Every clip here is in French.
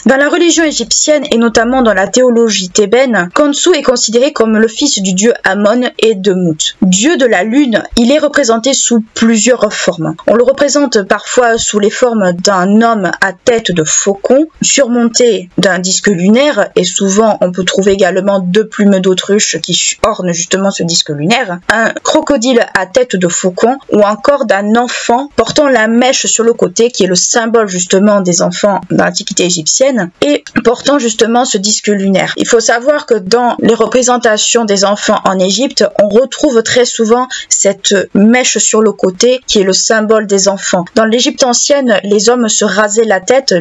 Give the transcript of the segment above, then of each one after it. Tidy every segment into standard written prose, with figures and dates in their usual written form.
Dans la religion égyptienne et notamment dans la théologie thébaine, Khonsu est considéré comme le fils du dieu Amon et de Mut. Dieu de la lune, il est représenté sous plusieurs formes. On le représente parfois sous les formes d'un homme à tête de faucon, surmonté d'un disque lunaire, et souvent on peut trouver également deux plumes d'autruche qui ornent justement ce disque lunaire, un crocodile à tête de faucon, ou encore d'un enfant portant la mèche sur le côté, qui est le symbole justement des enfants dans l'Antiquité égyptienne, et portant justement ce disque lunaire. Il faut savoir que dans les représentations des enfants en Égypte, on retrouve très souvent cette mèche sur le côté qui est le symbole des enfants. Dans l'Égypte ancienne, les hommes se rasaient la tête,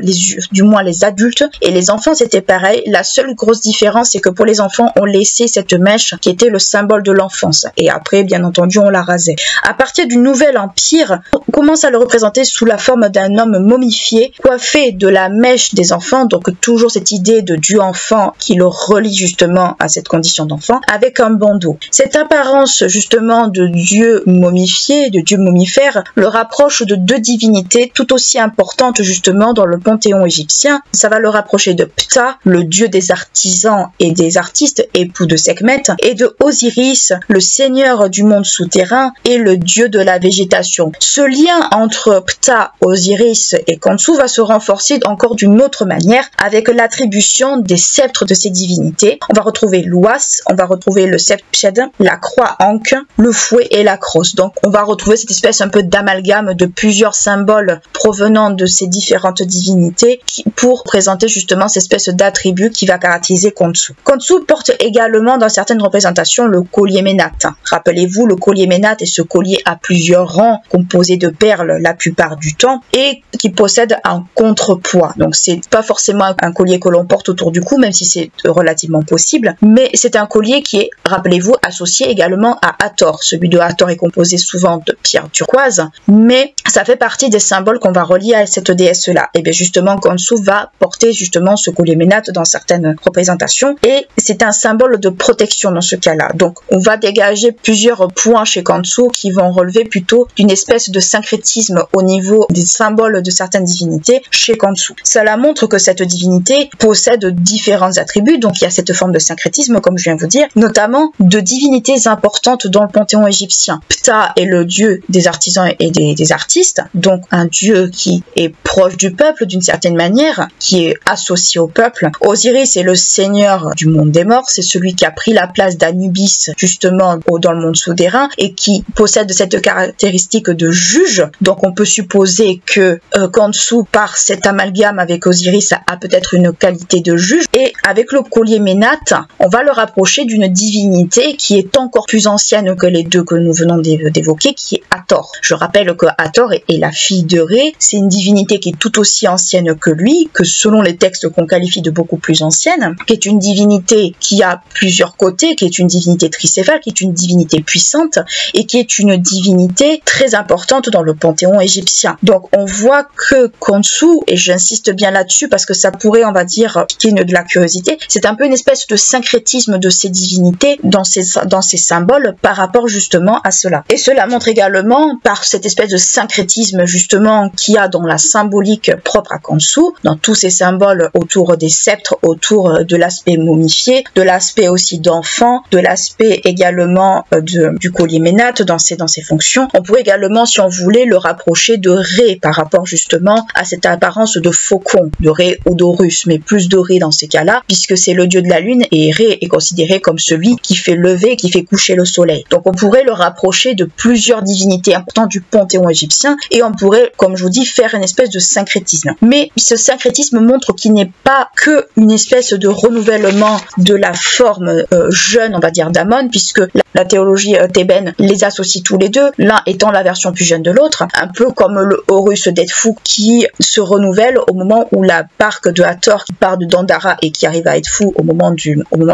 du moins les adultes, et les enfants c'était pareil. La seule grosse différence, c'est que pour les enfants, on laissait cette mèche qui était le symbole de l'enfance. Et après, bien entendu, on la rasait. À partir du Nouvel Empire, on commence à le représenter sous la forme d'un homme momifié, coiffé de la mèche des enfants, donc toujours cette idée de Dieu enfant qui le relie justement à cette condition d'enfant, avec un bandeau. Cette apparence justement de Dieu momifié, de Dieu momifère, le rapproche de deux divinités tout aussi importantes justement dans le panthéon égyptien. Ça va le rapprocher de Ptah, le dieu des artisans et des artistes, époux de Sekhmet, et de Osiris, le seigneur du monde souterrain et le dieu de la végétation. Ce lien entre Ptah, Osiris et Khonsu va se renforcer encore d'une autre manière avec l'attribution des sceptres de ces divinités. On va retrouver l'ouas, on va retrouver le sceptre Pshed, la croix Ankh, le fouet et la crosse. Donc on va retrouver cette espèce un peu d'amalgame de plusieurs symboles provenant de ces différentes divinités pour présenter justement cette espèce d'attribut qui va caractériser Khonsu. Khonsu porte également dans certaines représentations le collier Ménat. Rappelez-vous, le collier Ménat est ce collier à plusieurs rangs composé de perles la plupart du temps et qui possède un contrepoids. Donc c'est pas forcément un collier que l'on porte autour du cou, même si c'est relativement possible, mais c'est un collier qui est, rappelez-vous, associé également à Hathor. Celui de Hathor est composé souvent de pierres turquoises, mais ça fait partie des symboles qu'on va relier à cette déesse-là. Et bien justement, Khonsu va porter justement ce collier Ménat dans certaines représentations, et c'est un symbole de protection dans ce cas-là. Donc on va dégager plusieurs points chez Khonsu qui vont relever plutôt d'une espèce de syncrétisme au niveau des symboles de certaines divinités chez Khonsu. Cela montre que cette divinité possède différents attributs, donc il y a cette forme de syncrétisme, comme je viens de vous dire, notamment de divinités importantes dans le panthéon égyptien. Ptah est le dieu des artisans et des artistes, donc un dieu qui est proche du peuple d'une certaine manière, qui est associé au peuple. Osiris est le seigneur du monde des morts, c'est celui qui a pris la place d'Anubis justement dans le monde souterrain et qui possède cette caractéristique de juge. Donc on peut supposer que Khonsu, par cet amalgame avec Osiris, a peut-être une qualité de juge. Et avec le collier Ménat, on va le rapprocher d'une divinité qui est encore plus ancienne que les deux que nous venons d'évoquer, qui est Hathor. Je rappelle que Hathor est la fille de Ré, c'est une divinité qui est tout aussi ancienne que lui, que selon les textes qu'on qualifie de beaucoup plus ancienne, qui est une divinité qui a plusieurs côtés, qui est une divinité tricéphale, qui est une divinité puissante et qui est une divinité très importante dans le panthéon égyptien. Donc on voit que Khonsu, et j'insiste bien là-dessus parce que ça pourrait, on va dire, piquer de la curiosité, c'est un peu une espèce de syncrétisme de ces divinités dans ces symboles par rapport justement à cela. Et cela montre également par cette espèce de syncrétisme justement qu'il y a dans la symbolique propre à Khonsu, dans tous ces symboles autour des sceptres, autour de l'aspect momifié, de l'aspect aussi d'enfant, de l'aspect également du collier Ménat dans ses fonctions. On pourrait également, si on voulait, le rapprocher de Ré par rapport justement à cette apparence de faucon, de Ré ou d'Horus, mais plus de Ré dans ces cas-là, puisque c'est le dieu de la lune et Ré est considéré comme celui qui fait lever, qui fait coucher le soleil. Donc on pourrait le rapprocher de plusieurs divinités importantes du panthéon égyptien et on pourrait, comme je vous dis, faire une espèce de syncrétisme. Mais ce syncrétisme montre qu'il n'est pas que une espèce de renouvellement de la forme jeune, on va dire, d'Amon, puisque la théologie thébaine les associe tous les deux, l'un étant la version plus jeune de l'autre, un peu comme le Horus d'Edfu qui se renouvelle au moment où la barque de Hathor qui part de Dandara et qui arrive à Edfu au moment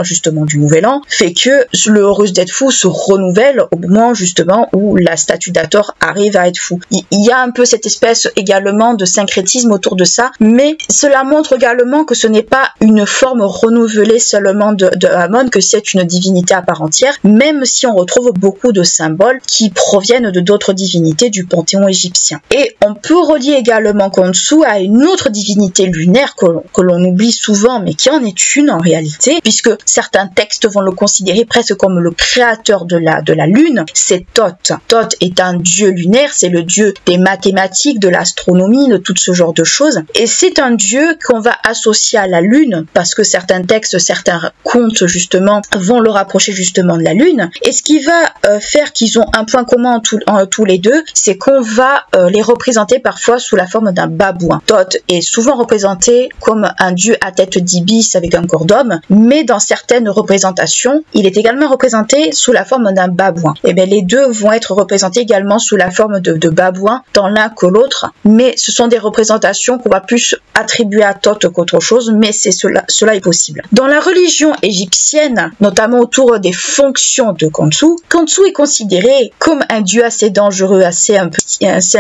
justement du Nouvel An, fait que le Horus d'Edfu se renouvelle au moment justement où la statue d'Hathor arrive à Edfu. Il y a un peu cette espèce également de syncrétisme autour de ça, mais cela montre également que ce n'est pas une forme renouvelée seulement de Amon, que c'est une divinité à part entière, même si on retrouve beaucoup de symboles qui proviennent de d'autres divinités du panthéon égyptien. Et on peut relier également Khonsu à une autre divinité lunaire lunaire que l'on oublie souvent, mais qui en est une en réalité, puisque certains textes vont le considérer presque comme le créateur de la lune, c'est Thoth. Thoth est un dieu lunaire, c'est le dieu des mathématiques, de l'astronomie, de tout ce genre de choses, et c'est un dieu qu'on va associer à la lune, parce que certains textes, certains contes justement, vont le rapprocher justement de la lune, et ce qui va faire qu'ils ont un point commun en tous les deux, c'est qu'on va les représenter parfois sous la forme d'un babouin. Thoth est souvent représenté comme un dieu à tête d'ibis avec un corps d'homme, mais dans certaines représentations, il est également représenté sous la forme d'un babouin. Et bien les deux vont être représentés également sous la forme de babouin, dans l'un que l'autre, mais ce sont des représentations qu'on va plus attribuer à Thoth qu'autre chose, mais cela est possible. Dans la religion égyptienne, notamment autour des fonctions de Khonsu, Khonsu est considéré comme un dieu assez dangereux, assez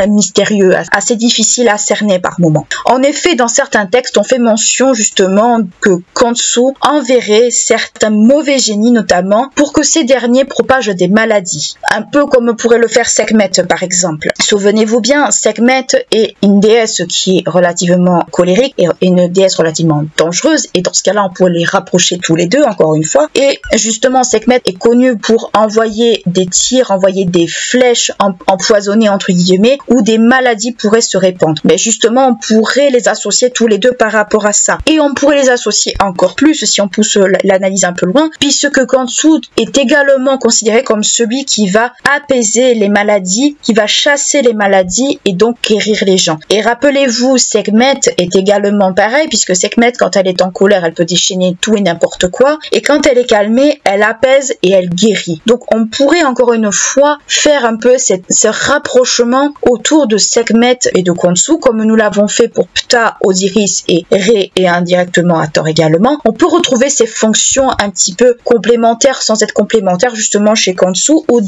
mystérieux, assez difficile à cerner par moments. En effet, dans certains textes, on fait mention justement que Khonsu enverrait certains mauvais génies notamment pour que ces derniers propagent des maladies, un peu comme pourrait le faire Sekhmet par exemple. Souvenez-vous bien, Sekhmet est une déesse qui est relativement colérique et une déesse relativement dangereuse, et dans ce cas-là, on pourrait les rapprocher tous les deux, encore une fois. Et justement, Sekhmet est connu pour envoyer des tirs, envoyer des flèches empoisonnées entre guillemets, où des maladies pourraient se répandre. Mais justement, on pourrait les associer tous les deux par rapport à ça. Et on pourrait les associer encore plus si on pousse l'analyse un peu loin, puisque Khonsu est également considéré comme celui qui va apaiser les maladies, qui va chasser les maladies et donc guérir les gens. Et rappelez-vous, Sekhmet est également pareil, puisque Sekhmet, quand elle est en colère, elle peut déchaîner tout et n'importe quoi, et quand elle est calmée, elle apaise et elle guérit. Donc on pourrait encore une fois faire un peu ce rapprochement autour de Sekhmet et de Khonsu, comme nous l'avons fait pour Ptah, Osiris et Ré, et indirectement Hathor également. On peut retrouver ces fonctions un petit peu complémentaires sans être complémentaires justement chez Khonsu, ou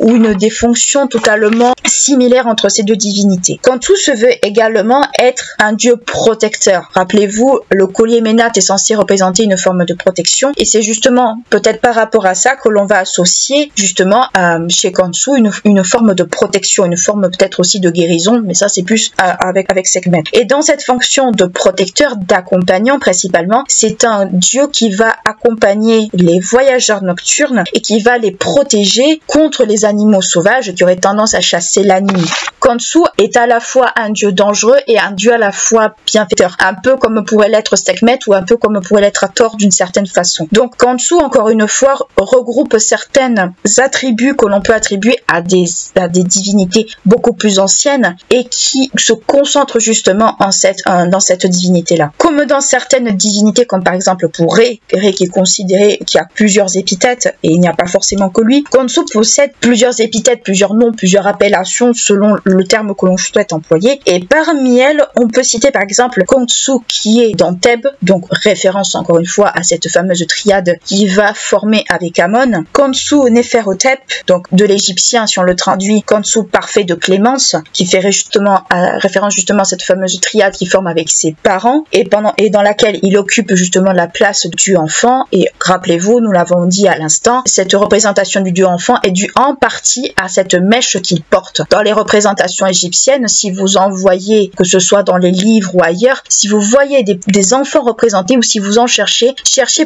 une des fonctions totalement similaires entre ces deux divinités. Khonsu se veut également être un dieu protecteur. Rappelez-vous, le collier Ménate est censé représenter une forme de protection, et c'est justement peut-être par rapport à ça que l'on va associer justement chez Khonsu une forme de protection, une forme peut-être aussi de guérison, mais ça c'est plus avec Sekhmet. Et dans cette fonction de protecteur, d'accompagnant principalement, c'est un dieu qui va accompagner les voyageurs nocturnes et qui va les protéger contre les animaux sauvages qui auraient tendance à chasser la nuit. Khonsu est à la fois un dieu dangereux et un dieu à la fois bienfaiteur, un peu comme pourrait l'être Sekhmet ou un peu comme pourrait l'être Hathor d'une certaine façon. Donc Khonsu, encore une fois, regroupe certains attributs que l'on peut attribuer à des divinités beaucoup plus anciennes et qui se concentrent justement dans cette divinité-là. Comme dans certaines divinités, comme par exemple pour Ré qui est considéré, qui a plusieurs épithètes, et il n'y a pas forcément que lui, Khonsu possède plusieurs épithètes, plusieurs noms, plusieurs appellations selon le terme que l'on souhaite employer, et parmi elles, on peut citer par exemple Khonsu qui est dans Thèbes, donc référence encore une fois à cette fameuse triade qui va former avec Amon, Khonsu Néferhotep, donc de l'égyptien si on le traduit, Khonsu parfait de Clémence, qui fait référence justement à cette fameuse triade qui forme avec ses parents, et dans laquelle il occupe justement la place du dieu enfant, et rappelez-vous, nous l'avons dit à l'instant, cette représentation du dieu enfant est due en partie à cette mèche qu'il porte. Dans les représentations égyptiennes, si vous en voyez, que ce soit dans les livres ou ailleurs, si vous voyez des enfants représentés ou si vous en cherchez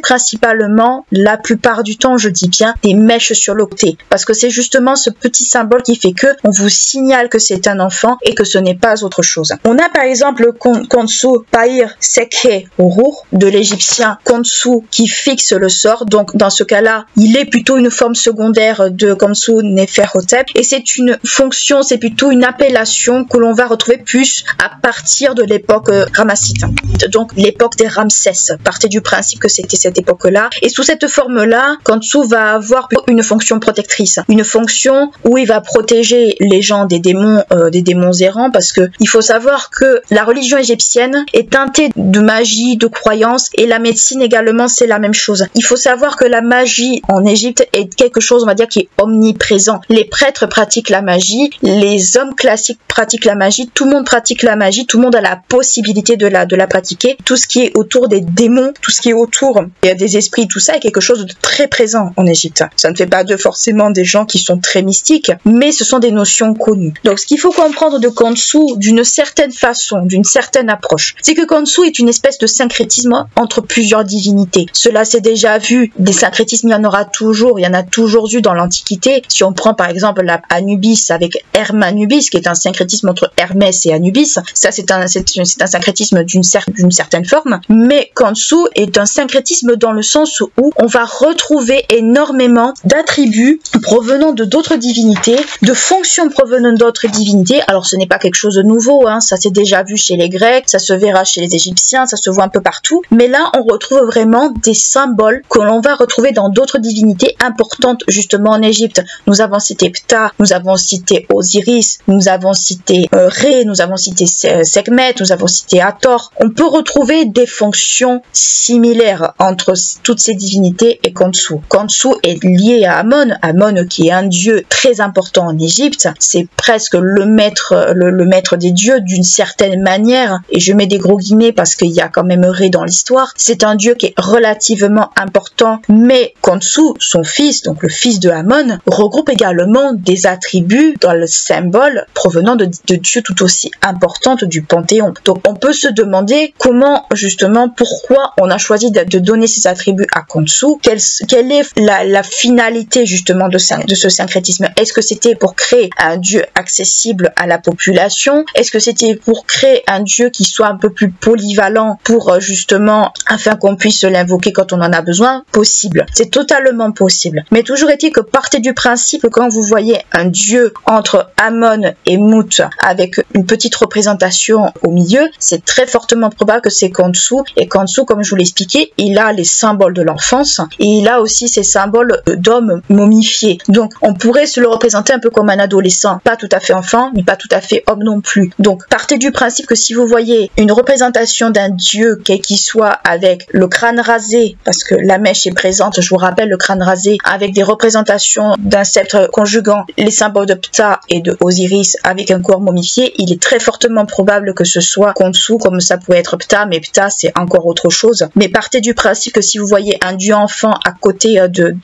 principalement, la plupart du temps, je dis bien, des mèches sur le côté, parce que c'est justement ce petit symbole qui fait que on vous signale que c'est un enfant et que ce n'est pas autre chose. On a par exemple Khonsu Pahir Sekhe Urur de l'égyptien Khonsu qui fixe le sort, donc dans ce cas-là, il est plutôt une forme secondaire de Khonsu Néferhotep, et c'est une fonction, c'est plutôt une appellation que l'on va retrouver plus à partir de l'époque ramesside, donc l'époque des Ramsès. Partez du principe que c'était cette époque-là, et sous cette forme-là, Khonsu va avoir une fonction protectrice, une fonction où il va protéger les gens des démons errants, parce que il faut savoir que la religion égyptienne est teintée de magie, de croyances, et la médecine également, c'est la même chose. Il faut savoir que la magie en Égypte est quelque chose, on va dire, qui est omniprésent. Les prêtres pratiquent la magie, les hommes classiques pratiquent la magie, tout le monde pratique la magie, tout le monde a la possibilité de la pratiquer. Tout ce qui est autour des démons, tout ce qui est autour des esprits, tout ça est quelque chose de très présent en Égypte. Ça ne fait pas d'eux forcément des gens qui sont très mystiques, mais ce sont des notions connues. Donc ce qu'il faut comprendre de Khonsu d'une certaine façon, d'une certaine approche, c'est que que Khonsu est une espèce de syncrétisme entre plusieurs divinités. Cela s'est déjà vu, des syncrétismes il y en aura toujours, il y en a toujours eu dans l'Antiquité. Si on prend par exemple la Anubis avec Hermanubis, qui est un syncrétisme entre Hermès et Anubis, ça c'est un syncrétisme d'une certaine forme, mais Khonsu est un syncrétisme dans le sens où on va retrouver énormément d'attributs provenant de d'autres divinités, de fonctions provenant d'autres divinités. Alors ce n'est pas quelque chose de nouveau, hein, ça s'est déjà vu chez les Grecs, ça se verra chez les Égyptiens, ça se voit un peu partout, mais là on retrouve vraiment des symboles que l'on va retrouver dans d'autres divinités importantes justement en Égypte. Nous avons cité Ptah, nous avons cité Osiris, nous avons cité Ré, nous avons cité Sekhmet, nous avons cité Hathor. On peut retrouver des fonctions similaires entre toutes ces divinités et Khonsu. Khonsu est lié à Amon, Amon qui est un dieu très important en Égypte, c'est presque le maître des dieux d'une certaine manière, et je mets des gros guillemets parce qu'il y a quand même Ré dans l'histoire. C'est un dieu qui est relativement important, mais Khonsu, son fils, donc le fils de Amon, regroupe également des attributs dans le symbole provenant de dieux tout aussi importantes du Panthéon. Donc on peut se demander comment, justement, pourquoi on a choisi de donner ces attributs à Khonsu, quelle est la finalité justement de ce syncrétisme. Est-ce que c'était pour créer un dieu accessible à la population? Est-ce que c'était pour créer un dieu qui soit un peu plus polyvalent pour justement, afin qu'on puisse l'invoquer quand on en a besoin? Possible. C'est totalement possible. Mais toujours est-il que partez du principe que quand vous voyez un dieu entre Amon et Mut avec une petite représentation au milieu, c'est très fortement probable que c'est Khonsu. Et Khonsu, comme je vous l'ai expliqué, il a les symboles de l'enfance et il a aussi ces symboles d'hommes momifiés. Donc on pourrait se le représenter un peu comme un adolescent, pas tout à fait enfant, mais pas tout à fait homme non plus. Donc partez du principe que si vous voyez une représentation d'un dieu qui soit avec le crâne rasé, parce que la mèche est présente, je vous rappelle, le crâne rasé, avec des représentations d'un sceptre conjuguant les symboles de Ptah et de Osiris avec un corps momifié, il est très fortement probable que ce soit Khonsu, comme ça pourrait être Ptah, mais Ptah c'est encore autre chose. Mais partez du principe que si vous voyez un dieu enfant à côté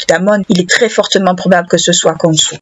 d'Amon, il est très fortement probable que ce soit Khonsu.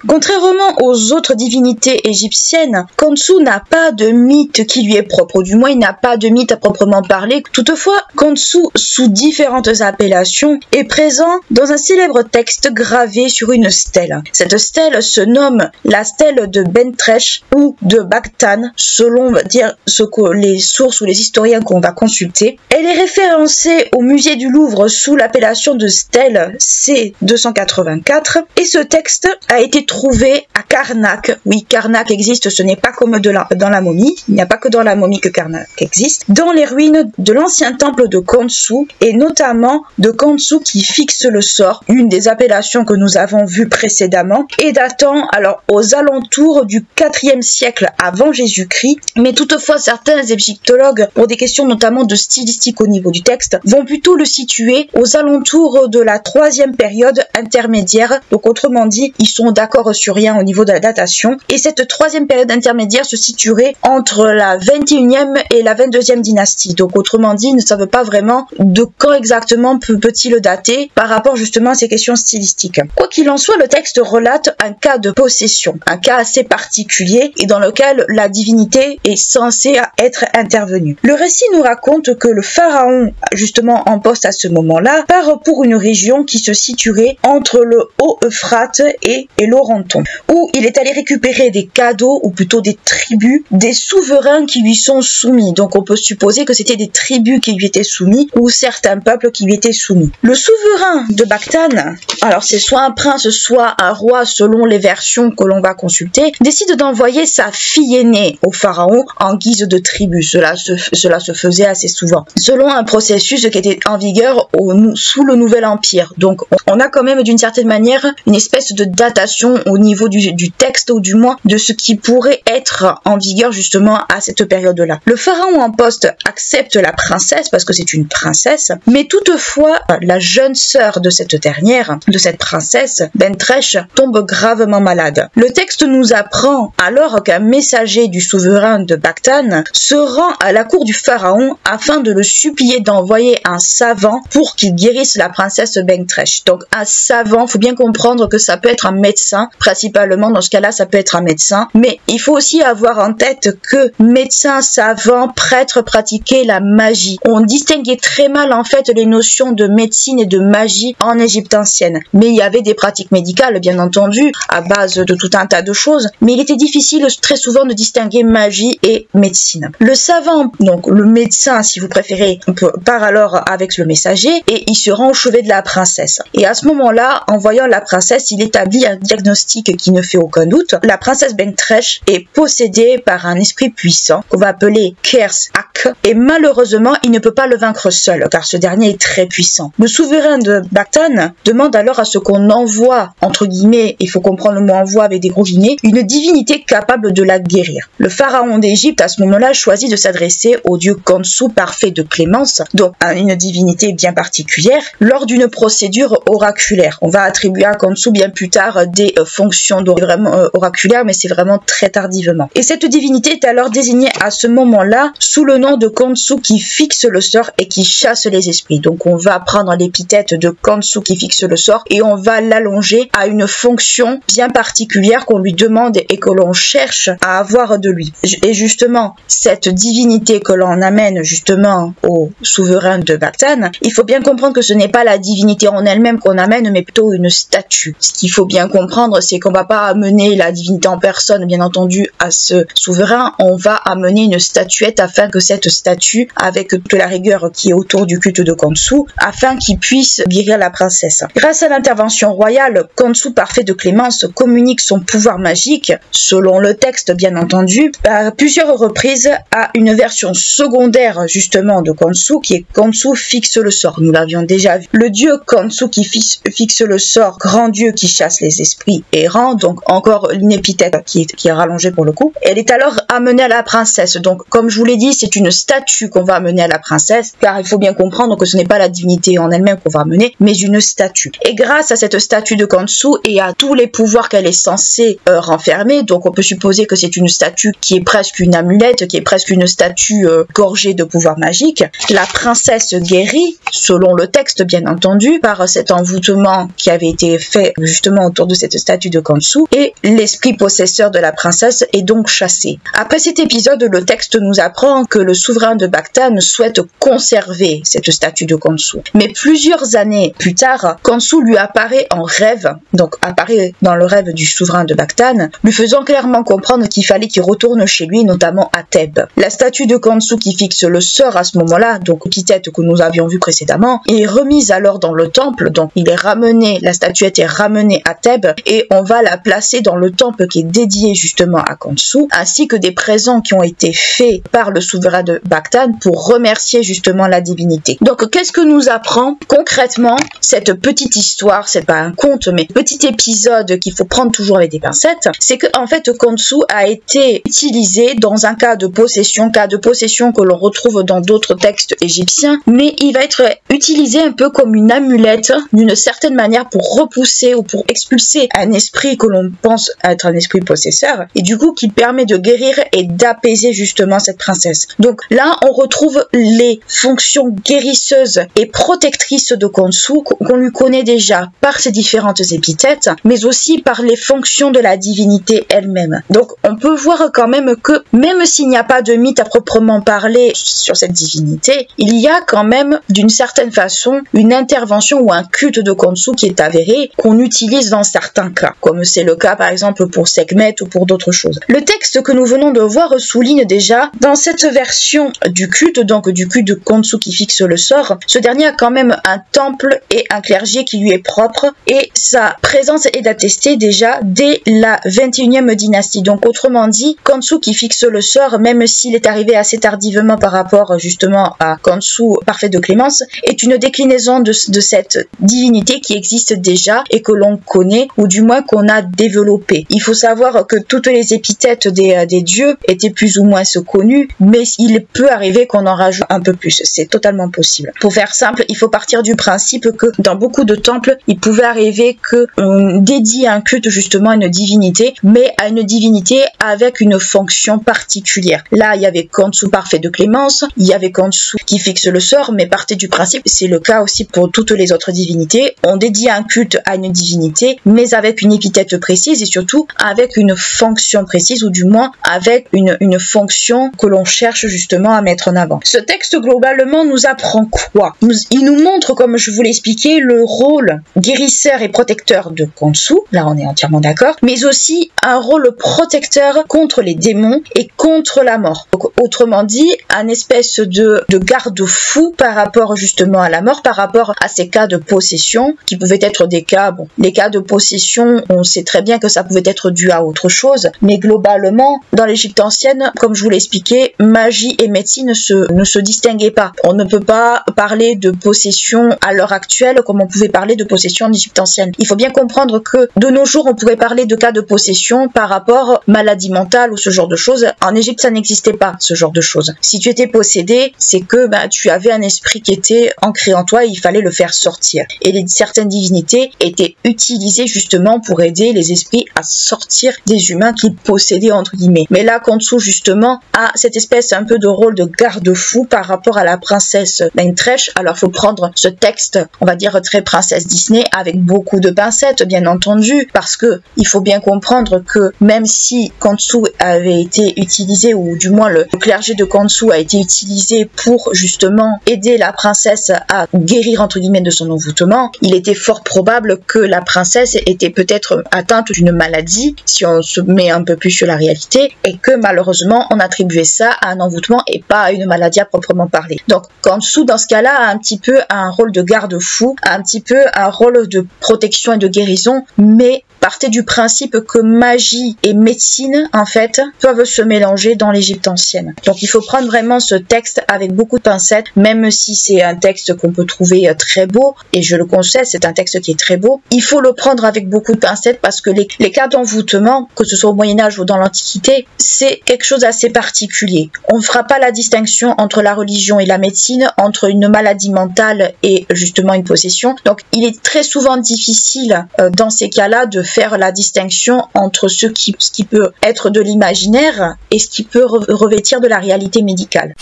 Contrairement aux autres divinités égyptiennes, Khonsu n'a pas de mythe qui lui est propre, ou du moins il n'a pas de mythe à proprement parler. Toutefois, Khonsu, sous différentes appellations, est présent dans un célèbre texte gravé sur une stèle. Cette stèle se nomme la stèle de Bentresh ou de Bakhtan, selon dire ce que les sources ou les historiens qu'on va consulter. Elle est référencée au musée du Louvre sous l'appellation de stèle C284 et ce texte a été trouvé à Karnak. Oui, Karnak existe, ce n'est pas comme dans la momie. Il n'y a pas que dans la momie que Karnak existe. Dans les ruines de l'ancien temple de Khonsu, et notamment de Khonsu qui fixe le sort, une des appellations que nous avons vues précédemment, et datant alors aux alentours du 4e siècle avant Jésus-Christ. Mais toutefois, certains égyptologues, pour des questions notamment de stylistique au niveau du texte, vont plutôt le situer aux alentours de la 3e période intermédiaire. Donc autrement dit, ils sont d'accord sur rien au niveau de la datation, et cette 3e période intermédiaire se situerait entre la 21e et la 22e dynastie. Donc autrement dit, ils ne savent pas vraiment de quand exactement peut-il dater par rapport justement à ces questions stylistiques. Quoi qu'il en soit, le texte relate un cas de possession, un cas assez particulier et dans lequel la divinité est censée être intervenue. Le récit nous raconte que le pharaon, justement en poste à ce moment-là, part pour une région qui se situerait entre le Haut-Euphrate et l'Oronton, où il est allé récupérer des cadeaux, ou plutôt des tribus, des souverains qui lui sont soumis. Donc on peut supposer que c'était des tribus qui lui étaient soumis, ou certains peuples qui lui étaient soumis. Le souverain de Bakhtan, alors c'est soit un prince, soit un roi, selon les versions que l'on va consulter, décide d'envoyer sa fille aînée au pharaon en guise de tribu. Cela se faisait assez souvent, selon un processus qui était en vigueur sous le Nouvel Empire. Donc on a quand même d'une certaine manière une espèce de datation au niveau du texte, ou du moins de ce qui pourrait être en vigueur justement à cette période-là. Le pharaon en poste accepte la princesse parce que c'est une princesse, mais toutefois la jeune sœur de cette dernière, de cette princesse, Bentresh, tombe gravement malade. Le texte nous apprend alors qu'un messager du souverain de Bakhtan se rend à la cour du pharaon afin de le supplier d'envoyer un savant pour qu'il guérisse la princesse Bentresh. Donc un savant, faut bien comprendre que ça peut être un médecin, savant. Principalement, dans ce cas-là, ça peut être un médecin. Mais il faut aussi avoir en tête que médecins, savants, prêtres pratiquaient la magie. On distinguait très mal en fait les notions de médecine et de magie en Égypte ancienne. Mais il y avait des pratiques médicales, bien entendu, à base de tout un tas de choses. Mais il était difficile très souvent de distinguer magie et médecine. Le savant, donc le médecin, si vous préférez, part alors avec le messager et il se rend au chevet de la princesse. Et à ce moment-là, en voyant la princesse, il établit un diagnostic qui ne fait aucun doute. La princesse Benktresh est possédée par un esprit puissant qu'on va appeler Kers-Ak et malheureusement, il ne peut pas le vaincre seul car ce dernier est très puissant. Le souverain de Bactan demande alors à ce qu'on envoie, entre guillemets, il faut comprendre le mot envoi avec des gros guillemets, une divinité capable de la guérir. Le pharaon d'Égypte à ce moment-là choisit de s'adresser au dieu Khonsou parfait de clémence, donc à une divinité bien particulière, lors d'une procédure oraculaire. On va attribuer à Khonsou bien plus tard des fonctions vraiment oraculaires, mais c'est vraiment très tardivement. Et cette divinité est alors désignée à ce moment-là sous le nom de Khonsou qui fixe le sort et qui chasse les esprits. Donc on va prendre l'épithète de Khonsou qui fixe le sort et on va l'allonger à une fonction bien particulière qu'on lui demande et que l'on cherche à avoir de lui. Et justement, cette divinité que l'on amène justement au souverain de Bactan, il faut bien comprendre que ce n'est pas la divinité en elle-même qu'on amène, mais plutôt une statue. Ce qu'il faut bien comprendre, c'est qu'on va pas amener la divinité en personne, bien entendu, à ce souverain, on va amener une statuette afin que cette statue, avec toute la rigueur qui est autour du culte de Khonsou, afin qu'il puisse guérir la princesse. Grâce à l'intervention royale, Khonsou parfait de clémence communique son pouvoir magique, selon le texte bien entendu, à plusieurs reprises à une version secondaire justement de Khonsou, qui est Khonsou fixe le sort. Nous l'avions déjà vu. Le dieu Khonsou qui fixe le sort, grand dieu qui chasse les esprits errants, donc encore une épithète qui est rallongée pour le coup. Elle est alors amenée à la princesse. Donc comme je vous l'ai dit, c'est une statue qu'on va amener à la princesse, car il faut bien comprendre que ce n'est pas la divinité en elle-même qu'on va amener, mais une statue. Et grâce à cette statue de Khonsou et à tous les pouvoirs qu'elle est censée renfermer, donc on peut supposer que c'est une statue qui est presque une amulette, qui est presque une statue gorgée de pouvoir magique, la princesse guérit, selon le texte bien entendu, par cet envoûtement qui avait été fait justement autour de cette statue de Khonsou, et l'esprit possesseur de la princesse est donc chassé. Après cet épisode, le texte nous apprend que le souverain de Bactan souhaite conserver cette statue de Khonsou. Mais plusieurs années plus tard, Khonsou lui apparaît en rêve, donc apparaît dans le rêve du souverain de Bactan, lui faisant clairement comprendre qu'il fallait qu'il retourne chez lui, notamment à Thèbes. La statue de Khonsou qui fixe le sort à ce moment-là, donc l'épithète que nous avions vue précédemment, est remise alors dans le temple, donc il est ramené, la statuette est ramenée à Thèbes et on va la placer dans le temple qui est dédié justement à Khonsou, ainsi que des présents qui ont été faits par le souverain de Bactan pour remercier justement la divinité. Donc qu'est-ce que nous apprend concrètement cette petite histoire, c'est pas un conte mais petit épisode qu'il faut prendre toujours avec des pincettes, c'est que en fait Khonsou a été utilisé dans un cas de possession que l'on retrouve dans d'autres textes égyptiens, mais il va être utilisé un peu comme une amulette d'une certaine manière pour repousser ou pour expulser un esprit que l'on pense être un esprit possesseur et du coup qui permet de guérir et d'apaiser justement cette princesse. Donc là on retrouve les fonctions guérisseuses et protectrices de Khonsou qu'on lui connaît déjà par ses différentes épithètes, mais aussi par les fonctions de la divinité elle-même. Donc on peut voir quand même que même s'il n'y a pas de mythe à proprement parler sur cette divinité, il y a quand même d'une certaine façon une intervention ou un culte de Khonsou qui est avéré, qu'on utilise dans certains cas, comme c'est le cas par exemple pour Sekhmet ou pour d'autres choses. Le texte que nous venons de voir souligne déjà dans cette version du culte, donc du culte de Khonsou qui fixe le sort, ce dernier a quand même un temple et un clergé qui lui est propre et sa présence est attestée déjà dès la 21e dynastie. Donc autrement dit, Khonsou qui fixe le sort, même s'il est arrivé assez tardivement par rapport justement à Khonsou parfait de clémence, est une déclinaison de cette divinité qui existe déjà et que l'on connaît ou du moins qu'on a développé. Il faut savoir que toutes les épithètes des dieux étaient plus ou moins connues, mais il peut arriver qu'on en rajoute un peu plus. C'est totalement possible. Pour faire simple, il faut partir du principe que dans beaucoup de temples, il pouvait arriver qu'on dédie un culte justement à une divinité, mais à une divinité avec une fonction particulière. Là, il y avait Khonsou parfait de clémence, il y avait Khonsou qui fixe le sort, mais partez du principe, c'est le cas aussi pour toutes les autres divinités, on dédie un culte à une divinité, mais avec avec une épithète précise et surtout avec une fonction précise, ou du moins avec une fonction que l'on cherche justement à mettre en avant. Ce texte globalement nous apprend quoi? Il nous montre, comme je vous l'ai expliqué, le rôle guérisseur et protecteur de Khonsu, là on est entièrement d'accord, mais aussi un rôle protecteur contre les démons et contre la mort. Donc, autrement dit, un espèce de garde-fou par rapport justement à la mort, par rapport à ces cas de possession, qui pouvaient être des cas, bon, les cas de possession, on sait très bien que ça pouvait être dû à autre chose, mais globalement, dans l'Égypte ancienne, comme je vous l'ai expliqué, magie et médecine ne se distinguaient pas. On ne peut pas parler de possession à l'heure actuelle comme on pouvait parler de possession en Égypte ancienne. Il faut bien comprendre que de nos jours, on pourrait parler de cas de possession par rapport maladie mentale ou ce genre de choses. En Égypte, ça n'existait pas, ce genre de choses. Si tu étais possédé, c'est que tu avais un esprit qui était ancré en toi et il fallait le faire sortir. Et certaines divinités étaient utilisées justement pour aider les esprits à sortir des humains qu'ils possédaient entre guillemets. Mais là, Khonsu justement a cette espèce un peu de rôle de garde-fou par rapport à la princesse Maitresh. Alors, il faut prendre ce texte, on va dire très princesse Disney, avec beaucoup de pincettes, bien entendu, parce que il faut bien comprendre que même si Khonsu avait été utilisé, ou du moins le clergé de Khonsu a été utilisé pour justement aider la princesse à guérir entre guillemets de son envoûtement, il était fort probable que la princesse était peut-être atteinte d'une maladie, si on se met un peu plus sur la réalité, et que malheureusement on attribuait ça à un envoûtement et pas à une maladie à proprement parler. Donc Khonsu dans ce cas-là a un petit peu un rôle de garde-fou, a un petit peu un rôle de protection et de guérison, mais partez du principe que magie et médecine, en fait, peuvent se mélanger dans l'Égypte ancienne. Donc il faut prendre vraiment ce texte avec beaucoup de pincettes, même si c'est un texte qu'on peut trouver très beau, et je le conseille, c'est un texte qui est très beau. Il faut le prendre avec beaucoup de pincettes parce que les cas d'envoûtement, que ce soit au Moyen-Âge ou dans l'Antiquité, c'est quelque chose d'assez particulier. On ne fera pas la distinction entre la religion et la médecine, entre une maladie mentale et justement une possession. Donc il est très souvent difficile dans ces cas-là de faire la distinction entre ce qui peut être de l'imaginaire et ce qui peut revêtir de la réalité médicale.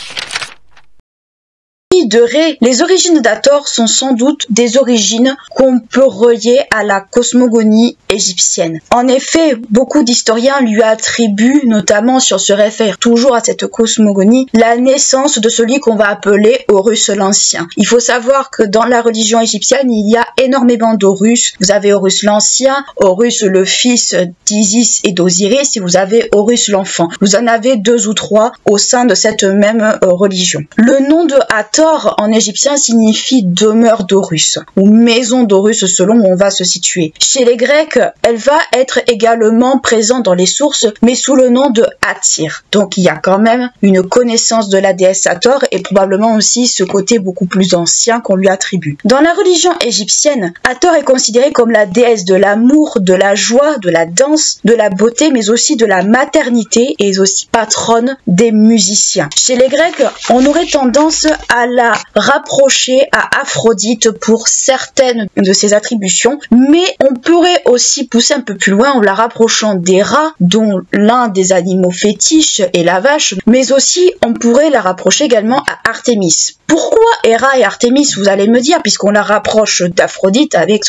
De Ré, les origines d'Hathor sont sans doute des origines qu'on peut relier à la cosmogonie égyptienne. En effet, beaucoup d'historiens lui attribuent, notamment si on se réfère toujours à cette cosmogonie, la naissance de celui qu'on va appeler Horus l'Ancien. Il faut savoir que dans la religion égyptienne, il y a énormément d'Horus. Vous avez Horus l'Ancien, Horus le fils d'Isis et d'Osiris, et vous avez Horus l'Enfant. Vous en avez 2 ou 3 au sein de cette même religion. Le nom de Hathor en égyptien signifie demeure d'Horus ou maison d'Horus selon où on va se situer. Chez les Grecs, elle va être également présente dans les sources mais sous le nom de Hathor. Donc il y a quand même une connaissance de la déesse Hathor et probablement aussi ce côté beaucoup plus ancien qu'on lui attribue. Dans la religion égyptienne, Hathor est considérée comme la déesse de l'amour, de la joie, de la danse, de la beauté mais aussi de la maternité et aussi patronne des musiciens. Chez les Grecs, on aurait tendance à la rapprocher à Aphrodite pour certaines de ses attributions, mais on pourrait aussi pousser un peu plus loin en la rapprochant des rats, dont l'un des animaux fétiches est la vache, mais aussi on pourrait la rapprocher également à Artémis. Pourquoi Héra et Artémis, vous allez me dire, puisqu'on la rapproche d'Aphrodite avec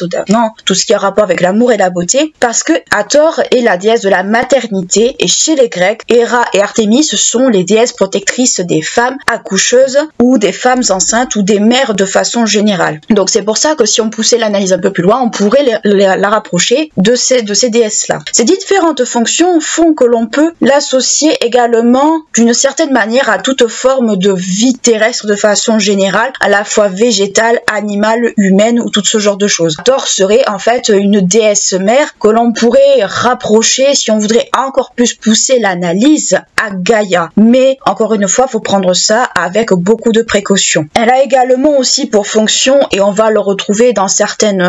tout ce qui a rapport avec l'amour et la beauté, parce que Hathor est la déesse de la maternité, et chez les Grecs, Héra et Artémis sont les déesses protectrices des femmes accoucheuses ou des femmes enceintes ou des mères de façon générale. Donc c'est pour ça que si on poussait l'analyse un peu plus loin, on pourrait la rapprocher de ces déesses-là. Ces différentes fonctions font que l'on peut l'associer également d'une certaine manière à toute forme de vie terrestre de façon générale, à la fois végétale, animale, humaine ou tout ce genre de choses. Hathor serait en fait une déesse mère que l'on pourrait rapprocher, si on voudrait encore plus pousser l'analyse, à Gaïa. Mais encore une fois, il faut prendre ça avec beaucoup de précaution. Elle a également aussi pour fonction, et on va le retrouver dans certaines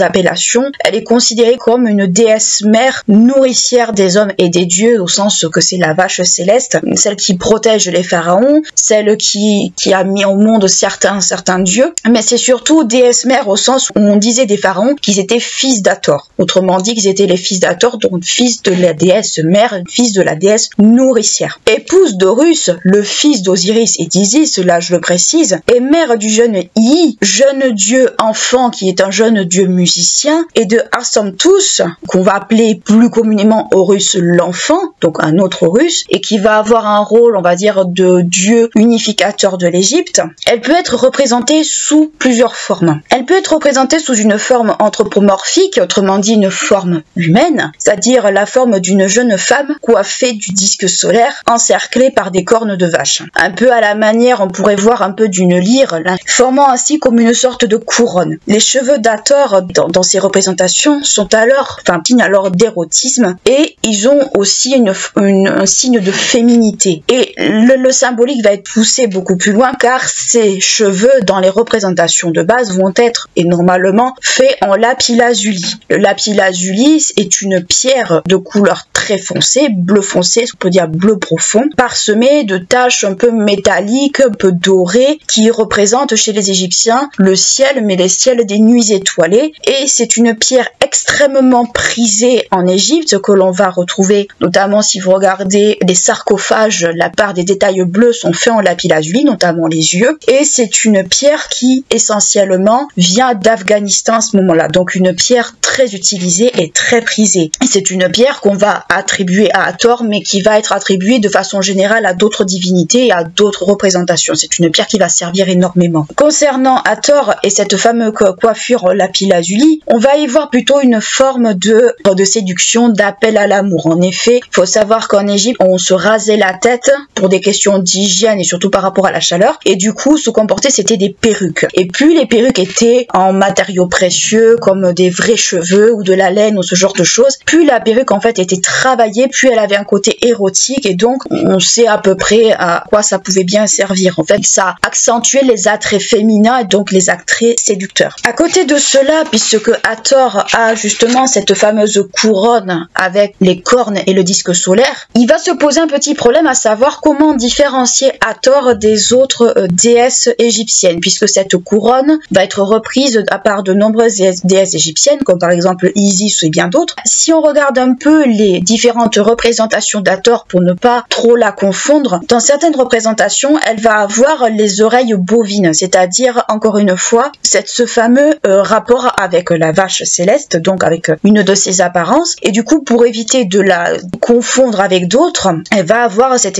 appellations, elle est considérée comme une déesse mère nourricière des hommes et des dieux, au sens que c'est la vache céleste, celle qui protège les pharaons, celle qui a mis au monde certains dieux, mais c'est surtout déesse mère au sens où on disait des pharaons qu'ils étaient fils d'Hathor. Autrement dit, qu'ils étaient les fils d'Hathor, donc fils de la déesse mère, fils de la déesse nourricière. Épouse d'Horus, le fils d'Osiris et d'Isis, là je le précise, et mère du jeune Ii, jeune dieu enfant qui est un jeune dieu musicien, et de Asamptus, qu'on va appeler plus communément Horus l'enfant, donc un autre Horus, et qui va avoir un rôle, on va dire, de dieu unificateur de l'Égypte. Elle peut être représentée sous plusieurs formes. Elle peut être représentée sous une forme anthropomorphique, autrement dit une forme humaine, c'est-à-dire la forme d'une jeune femme coiffée du disque solaire, encerclée par des cornes de vache. Un peu à la manière, on pourrait voir un peu d'une lyre, là, formant ainsi comme une sorte de couronne. Les cheveux d'Hathor dans ces représentations sont alors d'érotisme, et ils ont aussi un signe de féminité. Et le symbolique va être poussé beaucoup plus loin, car ces cheveux dans les représentations de base vont être, et normalement, faits en lapis-lazuli. Le lapis-lazuli est une pierre de couleur très foncée, bleu foncé, on peut dire bleu profond, parsemée de taches un peu métalliques, un peu dorées, qui représentent chez les Égyptiens le ciel, mais les ciels des nuits étoilées. Et c'est une pierre extrêmement prisée en Égypte, que l'on va retrouver, notamment si vous regardez les sarcophages, la part des détails bleus sont faits en lapis-lazuli, notamment les yeux. Et c'est une pierre qui, essentiellement, vient d'Afghanistan à ce moment-là. Donc une pierre très utilisée et très prisée. Et c'est une pierre qu'on va attribuer à Hathor, mais qui va être attribuée de façon générale à d'autres divinités et à d'autres représentations. C'est une pierre qui va servir énormément. Concernant Hathor et cette fameuse coiffure lapis-lazuli, on va y voir plutôt une forme de séduction, d'appel à l'amour. En effet, il faut savoir qu'en Égypte, on se rasait la tête pour des questions d'hygiène et surtout par rapport à la chaleur. Et du coup, ce qu'on portait, c'était des perruques. Et plus les perruques étaient en matériaux précieux, comme des vrais cheveux ou de la laine ou ce genre de choses, plus la perruque en fait était travaillée, plus elle avait un côté érotique, et donc on sait à peu près à quoi ça pouvait bien servir. En fait, ça accentuait les attraits féminins et donc les attraits séducteurs. À côté de cela, puisque Hathor a justement cette fameuse couronne avec les cornes et le disque solaire, il va se poser un petit problème, à savoir comment différencier Hathor des autres déesses égyptiennes, puisque cette couronne va être reprise à part de nombreuses déesses égyptiennes, comme par exemple Isis et bien d'autres. Si on regarde un peu les différentes représentations d'Hathor pour ne pas trop la confondre, dans certaines représentations, elle va avoir les oreilles bovines, c'est-à-dire, encore une fois, ce fameux rapport avec la vache céleste, donc avec une de ses apparences, et du coup, pour éviter de la confondre avec d'autres, elle va avoir ces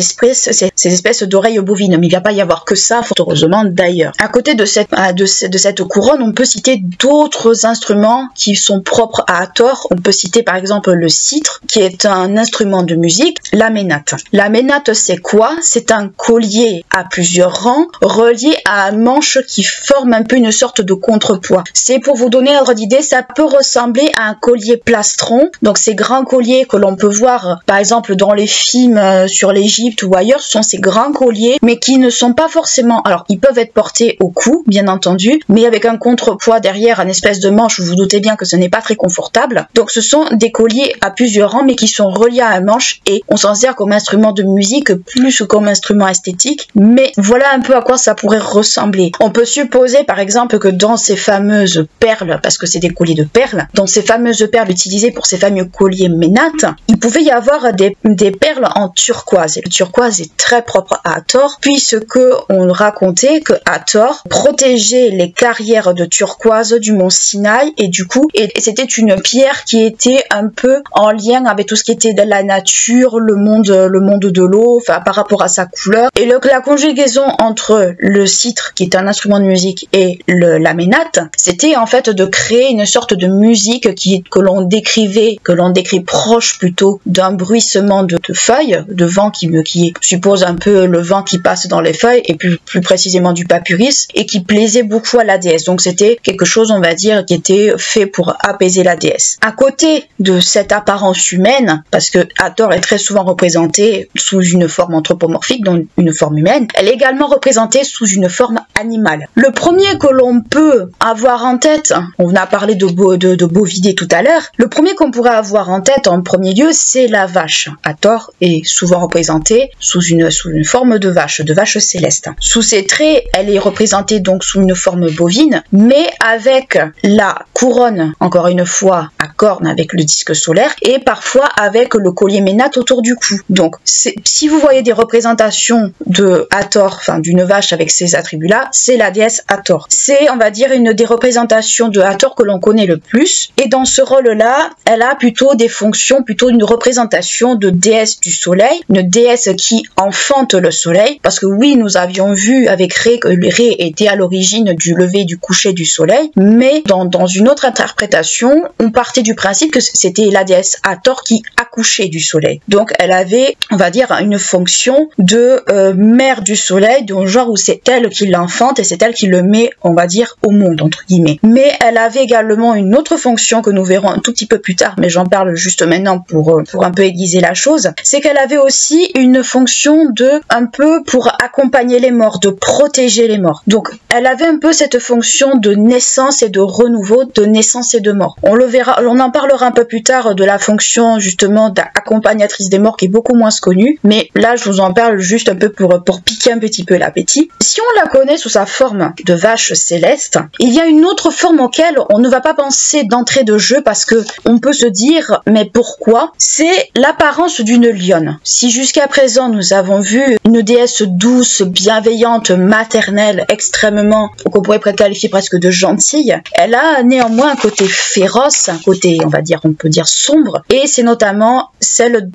espèces d'oreilles bovines, mais il ne va pas y avoir que ça, fort heureusement d'ailleurs. À côté de cette couronne, on peut citer d'autres instruments qui sont propres à Hathor. On peut citer par exemple le cithre, qui est un instrument de musique, la ménate. La ménate, c'est quoi? C'est un collier à plusieurs rangs, relié à un manche qui forme un peu une sorte de contrepoids. C'est pour vous donner un ordre d'idée, ça peut ressembler à un collier plastron, donc ces grands colliers que l'on peut voir par exemple dans les films sur l'Égypte ou ailleurs, ce sont ces grands colliers, mais qui ne sont pas forcément, alors ils peuvent être portés au cou, bien entendu, mais avec un contrepoids derrière, un espèce de manche, vous vous doutez bien que ce n'est pas très confortable. Donc ce sont des colliers à plusieurs rangs, mais qui sont reliés à un manche, et on s'en sert comme instrument de musique plus que comme instrument esthétique, mais voilà un peu à quoi ça pourrait ressembler. On peut supposer par exemple que dans ces fameuses perles, parce que c'est des colliers de perles, dans ces fameuses perles utilisées pour ces fameux colliers ménates, il pouvait y avoir des perles en turquoise. Et le turquoise est très propre à Hathor, puisque on racontait que Hathor protégeait les carrières de turquoise du mont Sinaï, et du coup, c'était une pierre qui était un peu en lien avec tout ce qui était de la nature, le monde de l'eau, enfin par rapport à sa couleur. Et la conjugaison entre le cithre, qui est un instrument de musique, et la ménate, c'était en fait de créer une sorte de musique que l'on décrit proche plutôt d'un bruissement de feuilles, de vent qui suppose un peu le vent qui passe dans les feuilles, et plus précisément du papyrus, et qui plaisait beaucoup à la déesse. Donc c'était quelque chose, on va dire, qui était fait pour apaiser la déesse. À côté de cette apparence humaine, parce que Hathor est très souvent représentée sous une forme anthropomorphique, donc une forme humaine, elle est également représentée sous une forme animale. Le premier que l'on peut avoir en tête, on a parlé de bovidé tout à l'heure, le premier qu'on pourrait avoir en tête en premier lieu, c'est la vache. Hathor est souvent représenté sous une forme de vache céleste. Sous ses traits, elle est représentée donc sous une forme bovine, mais avec la couronne, encore une fois, à cornes avec le disque solaire, et parfois avec le collier ménate autour du cou. Donc, si vous voyez des représentations de Hathor, enfin d'une vache avec ces attributs-là, c'est la déesse Hathor. C'est, on va dire, une des représentations de Hathor que l'on connaît le plus, et dans ce rôle-là, elle a plutôt des fonctions, plutôt une représentation de déesse du soleil, une déesse qui enfante le soleil, parce que oui, nous avions vu avec Ré que Ré était à l'origine du lever et du coucher du soleil, mais dans une autre interprétation, on partait du principe que c'était la déesse Hathor qui accouchait du soleil. Donc elle avait, on va dire, une fonction de mère du soleil, d'un genre où c'est elle qui l'enfante et c'est elle qui le met, on va dire, au monde, entre guillemets. Mais elle avait également une autre fonction que nous verrons un tout petit peu plus tard, mais j'en parle juste maintenant pour un peu aiguiser la chose, c'est qu'elle avait aussi une fonction de, un peu pour accompagner les morts, de protéger les morts. Donc elle avait un peu cette fonction de naissance et de renouveau, de naissance et de mort. On le verra, on en parlera un peu plus tard de la fonction justement d'accompagnatrice des morts qui est beaucoup moins connue, mais là je vous en parle juste un peu pour piquer un petit peu l'appétit. Si on la connaît sous sa forme de vache céleste, il y a une autre forme auquel on ne va pas penser d'entrée de jeu parce que on peut se dire mais pourquoi? C'est l'apparence d'une lionne. Si jusqu'à présent nous avons vu une déesse douce, bienveillante, maternelle, extrêmement, qu'on pourrait qualifier presque de gentille, elle a néanmoins un côté féroce, un côté, on va dire, on peut dire sombre, et c'est notamment celle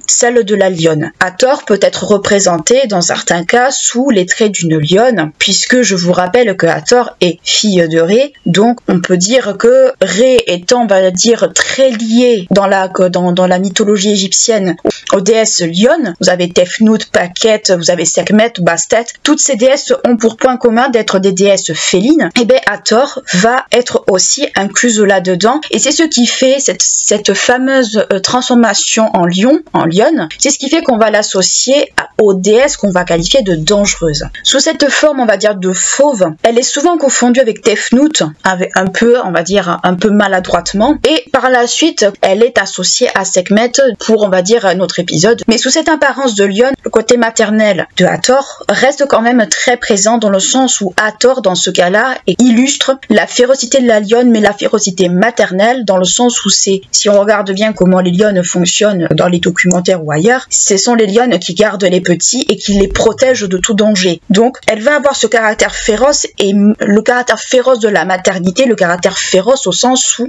de la lionne. Hathor peut être représentée dans certains cas sous les traits d'une lionne, puisque je vous rappelle que Hathor est fille de Ré, donc on peut dire que Ré étant, on va dire, très liée dans la mythologie égyptienne aux déesses lionnes, vous avez Tefnut, Paquette, vous avez Sekhmet, Bastet, toutes ces déesses ont pour point commun d'être des déesses félines, et bien Hathor va être aussi incluse là-dedans, et c'est ce qui fait cette fameuse transformation en lionne, c'est ce qui fait qu'on va l'associer aux déesses qu'on va qualifier de dangereuses. Sous cette forme, on va dire, de fauve, elle est souvent confondue avec Tefnut, avec un peu, on va dire, un peu maladroitement, et par la suite, elle est associée à Sekhmet pour, on va dire, un autre épisode. Mais sous cette apparence de lionne, le côté maternel de Hathor reste quand même très présent dans le sens où Hathor, dans ce cas-là, illustre la férocité de la lionne, mais la férocité maternelle, dans le sens où c'est, si on regarde bien comment les lionnes fonctionnent dans les documentaires ou ailleurs, ce sont les lionnes qui gardent les petits et qui les protègent de tout danger. Donc, elle va avoir ce caractère féroce et le caractère féroce de la maternité, le caractère féroce au sens où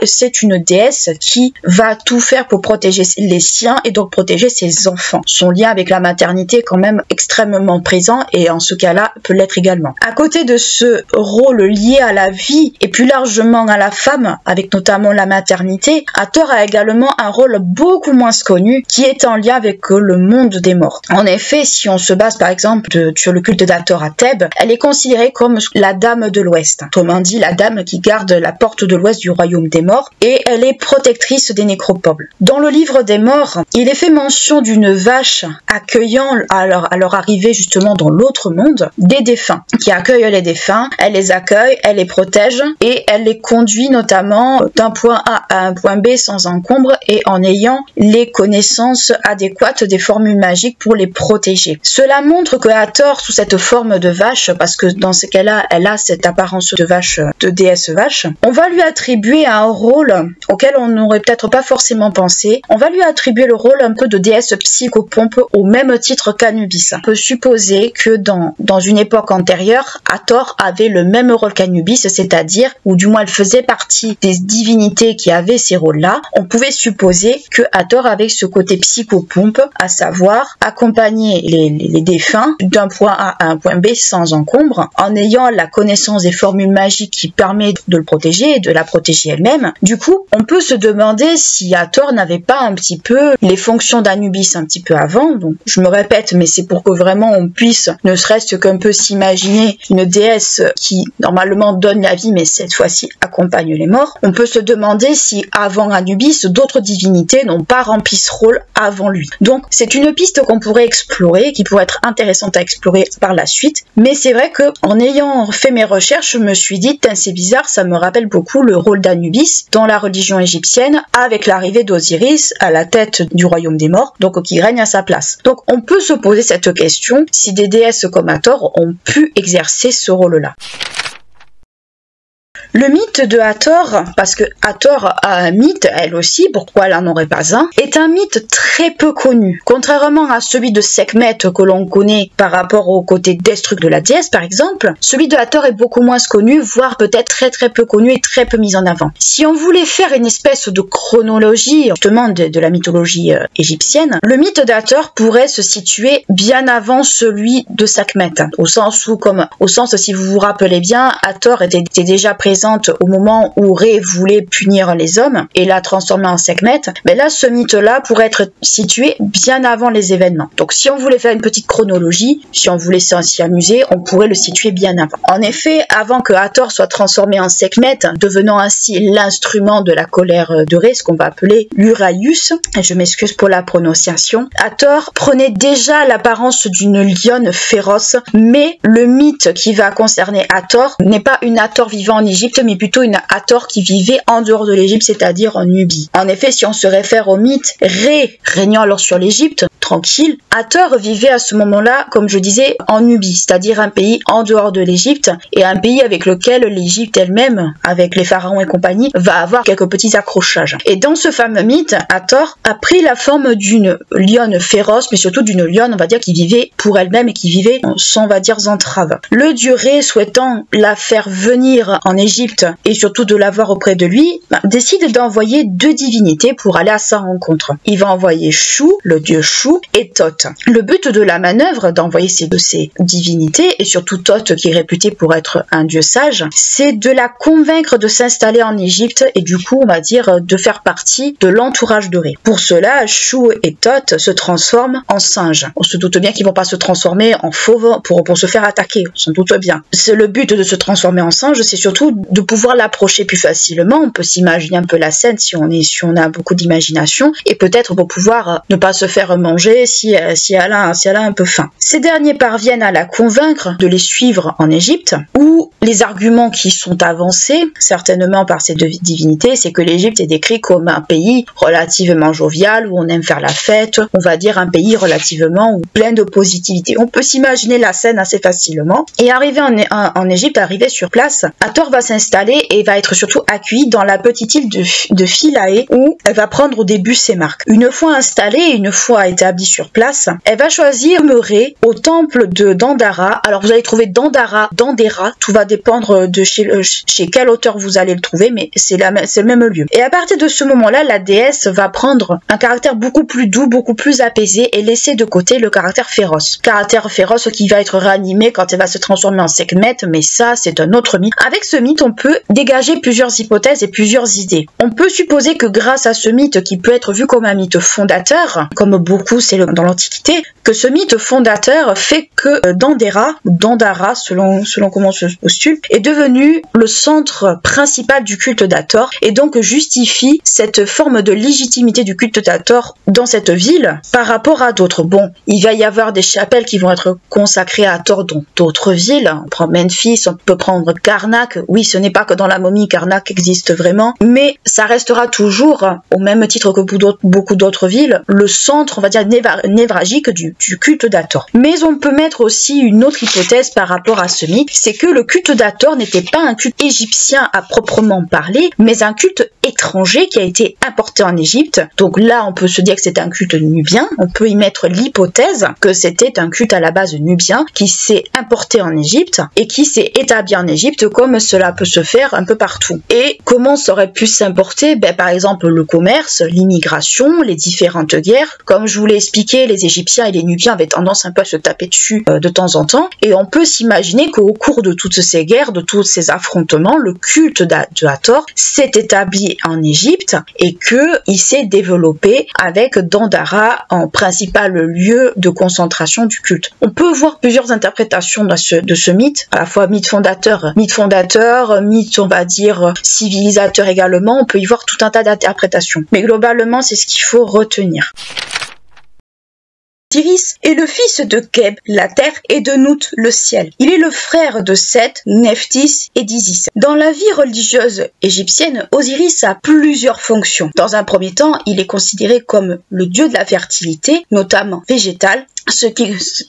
c'est une déesse qui va tout faire pour protéger les siens et donc protéger ses enfants. Son lien avec la maternité est quand même extrêmement présent et en ce cas-là peut l'être également. À côté de ce rôle lié à la vie et plus largement à la femme, avec notamment la maternité, Hathor a également un rôle beaucoup moins connu qui est en lien avec le monde des morts. En effet, si on se base par exemple sur le culte d'Hathor à Thèbes, elle est considérée comme la dame de l'Ouest, autrement dit la dame qui garde la porte de l'Ouest du royaume des morts, et elle est protectrice des nécropoles. Dans le livre des morts, il est fait mention d'une vache accueillant à leur arrivée justement dans l'autre monde des défunts, qui accueille les défunts, elle les accueille, elle les protège et elle les conduit notamment d'un point A à un point B sans encombre et en ayant les connaissances adéquates des formules magiques pour les protéger. Cela montre que Hathor, sous cette forme de vache, parce que dans ce cas-là, elle a cette apparence de vache, de déesse vache, on va lui attribuer un rôle auquel on n'aurait peut-être pas forcément pensé. On va lui attribuer le rôle un peu de déesse psychopompe au même titre qu'Anubis. On peut supposer que dans une époque antérieure, Hathor avait le même rôle qu'Anubis, c'est-à-dire, ou du moins elle faisait partie des divinités qui avaient ces rôles-là. On pouvait supposer que Hathor avait ce côté psychopompe, à savoir accompagner les défunts d'un point A à un point B sans encombre, en ayant la connaissance des formules magiques qui permet de le protéger et de la protéger elle-même. Du coup, on peut se demander si Hathor n'avait pas un petit peu les fonctions d'Anubis un petit peu avant. Donc, je me répète, mais c'est pour que vraiment on puisse, ne serait-ce qu'un peu s'imaginer une déesse qui normalement donne la vie, mais cette fois-ci accompagne les morts. On peut se demander si avant Anubis, d'autres divinités n'ont pas rempli ce rôle avant lui. Donc, c'est une piste qu'on pourrait pourrait explorer, qui pourrait être intéressante à explorer par la suite. Mais c'est vrai que en ayant fait mes recherches, je me suis dit, c'est bizarre, ça me rappelle beaucoup le rôle d'Anubis dans la religion égyptienne, avec l'arrivée d'Osiris à la tête du royaume des morts, donc qui règne à sa place. Donc on peut se poser cette question, si des déesses comme Hathor ont pu exercer ce rôle-là. Le mythe de Hathor, parce que Hathor a un mythe, elle aussi, pourquoi elle n'en aurait pas un, est un mythe très peu connu. Contrairement à celui de Sekhmet que l'on connaît par rapport au côté destructeur de la déesse par exemple, celui de Hathor est beaucoup moins connu, voire peut-être très peu connu et très peu mis en avant. Si on voulait faire une espèce de chronologie justement de la mythologie égyptienne, le mythe d'Hathor pourrait se situer bien avant celui de Sekhmet, au sens si vous vous rappelez bien, Hathor était déjà présente au moment où Ré voulait punir les hommes et la transformer en Sekhmet, mais là ce mythe-là pourrait être situé bien avant les événements. Donc si on voulait faire une petite chronologie, si on voulait s'y amuser, on pourrait le situer bien avant. En effet, avant que Hathor soit transformé en Sekhmet, devenant ainsi l'instrument de la colère de Ré, ce qu'on va appeler l'Uraïus, je m'excuse pour la prononciation, Hathor prenait déjà l'apparence d'une lionne féroce, mais le mythe qui va concerner Hathor n'est pas une Hathor vivant en Égypte, mais plutôt une Hathor qui vivait en dehors de l'Égypte, c'est-à-dire en Nubie. En effet, si on se réfère au mythe, Ré régnant alors sur l'Égypte, tranquille, Hathor vivait à ce moment-là, comme je disais, en Nubie, c'est-à-dire un pays en dehors de l'Égypte, et un pays avec lequel l'Égypte elle-même, avec les pharaons et compagnie, va avoir quelques petits accrochages. Et dans ce fameux mythe, Hathor a pris la forme d'une lionne féroce, mais surtout d'une lionne, on va dire, qui vivait pour elle-même et qui vivait sans, on va dire, entrave. Le dieu Ré, souhaitant la faire venir en Égypte et surtout de l'avoir auprès de lui, décide d'envoyer 2 divinités pour aller à sa rencontre. Il va envoyer Chou, le dieu Chou, et Thoth. Le but de la manœuvre d'envoyer ces divinités, et surtout Thoth qui est réputé pour être un dieu sage, c'est de la convaincre de s'installer en Égypte et du coup on va dire de faire partie de l'entourage de Ré. Pour cela, Chou et Thoth se transforment en singes. On se doute bien qu'ils vont pas se transformer en fauve pour se faire attaquer, on s'en doute bien. C'est le but de se transformer en singe, c'est surtout de pouvoir l'approcher plus facilement. On peut s'imaginer un peu la scène si on a beaucoup d'imagination, et peut-être pour pouvoir ne pas se faire manger si elle a un peu faim. Ces derniers parviennent à la convaincre de les suivre en Égypte, où les arguments qui sont avancés, certainement par ces 2 divinités, c'est que l'Égypte est décrit comme un pays relativement jovial, où on aime faire la fête, on va dire un pays relativement plein de positivité. On peut s'imaginer la scène assez facilement. Et arrivé en Égypte, arrivé sur place, Hathor va s'installer et va être surtout accueillie dans la petite île de Philae, où elle va prendre au début ses marques. Une fois installée, une fois établie sur place, elle va choisir Ré au temple de Dandara. Alors vous allez trouver Dandara, Dandera, tout va dépendre de chez quel auteur vous allez le trouver, mais c'est le même lieu. Et à partir de ce moment-là, la déesse va prendre un caractère beaucoup plus doux, beaucoup plus apaisé et laisser de côté le caractère féroce. Caractère féroce qui va être réanimé quand elle va se transformer en Sekhmet, mais ça c'est un autre mythe. Avec ce mythe, on peut dégager plusieurs hypothèses et plusieurs idées. On peut supposer que grâce à ce mythe qui peut être vu comme un mythe fondateur, comme beaucoup c'est dans l'Antiquité, que ce mythe fondateur fait que Dandara, selon comment on se postule, est devenu le centre principal du culte d'Hathor et donc justifie cette forme de légitimité du culte d'Hathor dans cette ville par rapport à d'autres. Bon, il va y avoir des chapelles qui vont être consacrées à Hathor dans d'autres villes. On prend Memphis, on peut prendre Karnak. Oui, ce n'est pas que dans la momie, Karnak existe vraiment, mais ça restera toujours, au même titre que beaucoup d'autres villes, le centre, on va dire, névralgique du culte d'Hathor. Mais on peut mettre aussi une autre hypothèse par rapport à ce mythe, c'est que le culte d'Hathor n'était pas un culte égyptien à proprement parler, mais un culte étranger qui a été importé en Égypte. Donc là, on peut se dire que c'est un culte nubien, on peut y mettre l'hypothèse que c'était un culte à la base nubien qui s'est importé en Égypte et qui s'est établi en Égypte comme cela peut se faire un peu partout. Et comment ça aurait pu s'importer? Par exemple, le commerce, l'immigration, les différentes guerres. Comme je vous l'ai expliqué, les Égyptiens et les Nubiens avaient tendance un peu à se taper dessus de temps en temps. Et on peut s'imaginer qu'au cours de toutes ces guerres, de tous ces affrontements, le culte de Hathor s'est établi en Égypte et qu'il s'est développé avec Dandara en principal lieu de concentration du culte. On peut voir plusieurs interprétations de ce mythe, à la fois mythe fondateur, mythe, on va dire, civilisateur également. On peut y voir tout un tas d'interprétations. Mais globalement, c'est ce qu'il faut retenir. Osiris est le fils de Keb, la terre, et de Nout, le ciel. Il est le frère de Seth, Nephthys et d'Isis. Dans la vie religieuse égyptienne, Osiris a plusieurs fonctions. Dans un premier temps, il est considéré comme le dieu de la fertilité, notamment végétale,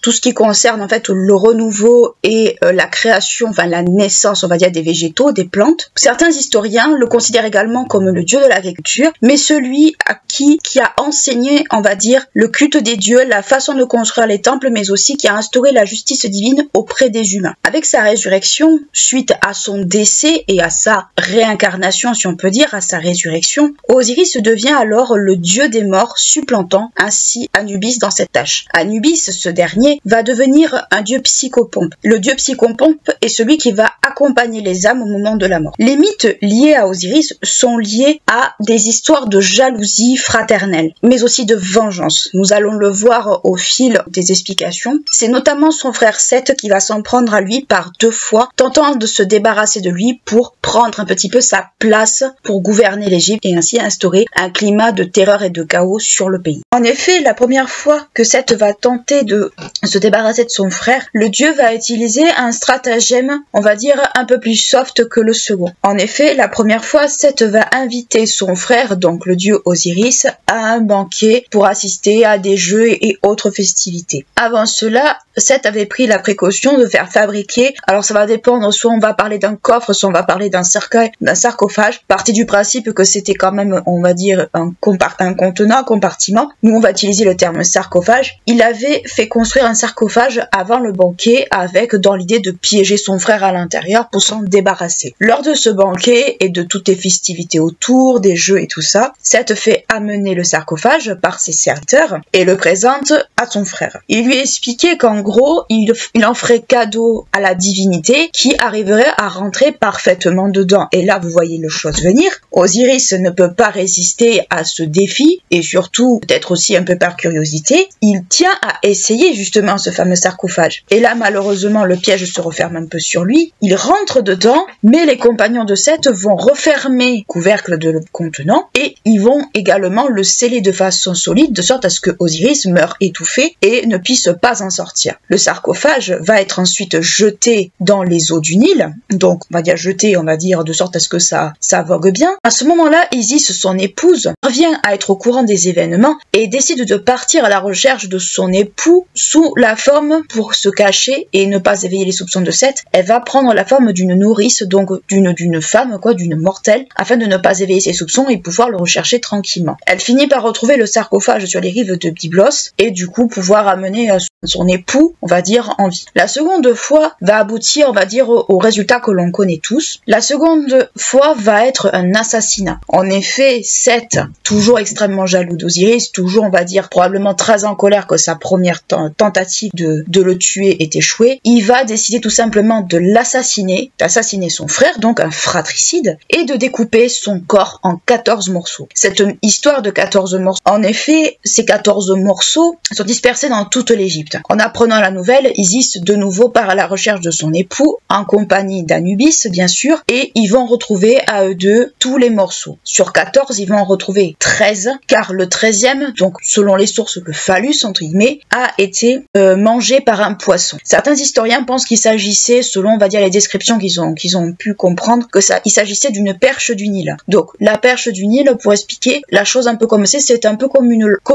tout ce qui concerne en fait le renouveau et la création, enfin la naissance, on va dire, des végétaux, des plantes. Certains historiens le considèrent également comme le dieu de l'agriculture, mais celui à qui a enseigné, on va dire, le culte des dieux, la façon de construire les temples, mais aussi qui a instauré la justice divine auprès des humains. Avec sa résurrection, suite à son décès et à sa réincarnation, si on peut dire, à sa résurrection, Osiris devient alors le dieu des morts, supplantant ainsi Anubis dans cette tâche. Anubis, ce dernier, va devenir un dieu psychopompe. Le dieu psychopompe est celui qui va accompagner les âmes au moment de la mort. Les mythes liés à Osiris sont liés à des histoires de jalousie fraternelle, mais aussi de vengeance. Nous allons le voir au fil des explications. C'est notamment son frère Seth qui va s'en prendre à lui par 2 fois, tentant de se débarrasser de lui pour prendre un petit peu sa place pour gouverner l'Égypte et ainsi instaurer un climat de terreur et de chaos sur le pays. En effet, la première fois que Seth va tenter de se débarrasser de son frère, le dieu va utiliser un stratagème, on va dire, un peu plus soft que le second. En effet, la première fois, Seth va inviter son frère, donc le dieu Osiris, à un banquet pour assister à des jeux et autres festivités. Avant cela, Seth avait pris la précaution de faire fabriquer, alors ça va dépendre, soit on va parler d'un coffre, soit on va parler d'un cercueil, d'un sarcophage, partie du principe que c'était quand même, on va dire, un contenant, un compartiment. Nous, on va utiliser le terme sarcophage. Il avait fait construire un sarcophage avant le banquet avec dans l'idée de piéger son frère à l'intérieur pour s'en débarrasser. Lors de ce banquet et de toutes les festivités autour, des jeux et tout ça, Seth fait amener le sarcophage par ses serviteurs et le présente à son frère. Il lui expliquait qu'en gros, il en ferait cadeau à la divinité qui arriverait à rentrer parfaitement dedans. Et là, vous voyez le chose venir. Osiris ne peut pas résister à ce défi et surtout, peut-être aussi un peu par curiosité, il tient à essayer justement ce fameux sarcophage. Et là, malheureusement, le piège se referme un peu sur lui. Il rentre dedans, mais les compagnons de Seth vont refermer le couvercle de le contenant et ils vont également le sceller de façon solide, de sorte à ce que Osiris meure étouffé et ne puisse pas en sortir. Le sarcophage va être ensuite jeté dans les eaux du Nil, donc on va dire jeté, on va dire de sorte à ce que ça vogue bien. À ce moment-là, Isis, son épouse, revient à être au courant des événements et décide de partir à la recherche de son époux sous la forme pour se cacher et ne pas éveiller les soupçons de Seth. Elle va prendre la forme d'une nourrice, donc d'une femme, d'une mortelle, afin de ne pas éveiller ses soupçons et pouvoir le rechercher tranquillement. Elle finit par retrouver le sarcophage sur les rives de Byblos et du coup pouvoir amener son époux, on va dire, en vie. La seconde fois va aboutir, on va dire, au résultat que l'on connaît tous. La seconde fois va être un assassinat. En effet, Seth, toujours extrêmement jaloux d'Osiris, toujours, on va dire, probablement très en colère que sa première tentative de le tuer est échouée, il va décider tout simplement de l'assassiner, d'assassiner son frère, donc un fratricide, et de découper son corps en 14 morceaux. Cette histoire de 14 morceaux, en effet, ces 14 morceaux sont dispersés dans toute l'Égypte. En apprenant la nouvelle, Isis de nouveau part à la recherche de son époux, en compagnie d'Anubis, bien sûr, et ils vont retrouver à eux deux tous les morceaux. Sur 14, ils vont en retrouver 13, car le 13e, donc selon les sources, le phallus, entre guillemets, a été mangé par un poisson. Certains historiens pensent qu'il s'agissait, selon, on va dire, les descriptions qu'ils ont pu comprendre, il s'agissait d'une perche du Nil. Donc, la perche du Nil, pour expliquer la chose un peu comme c'est un peu comme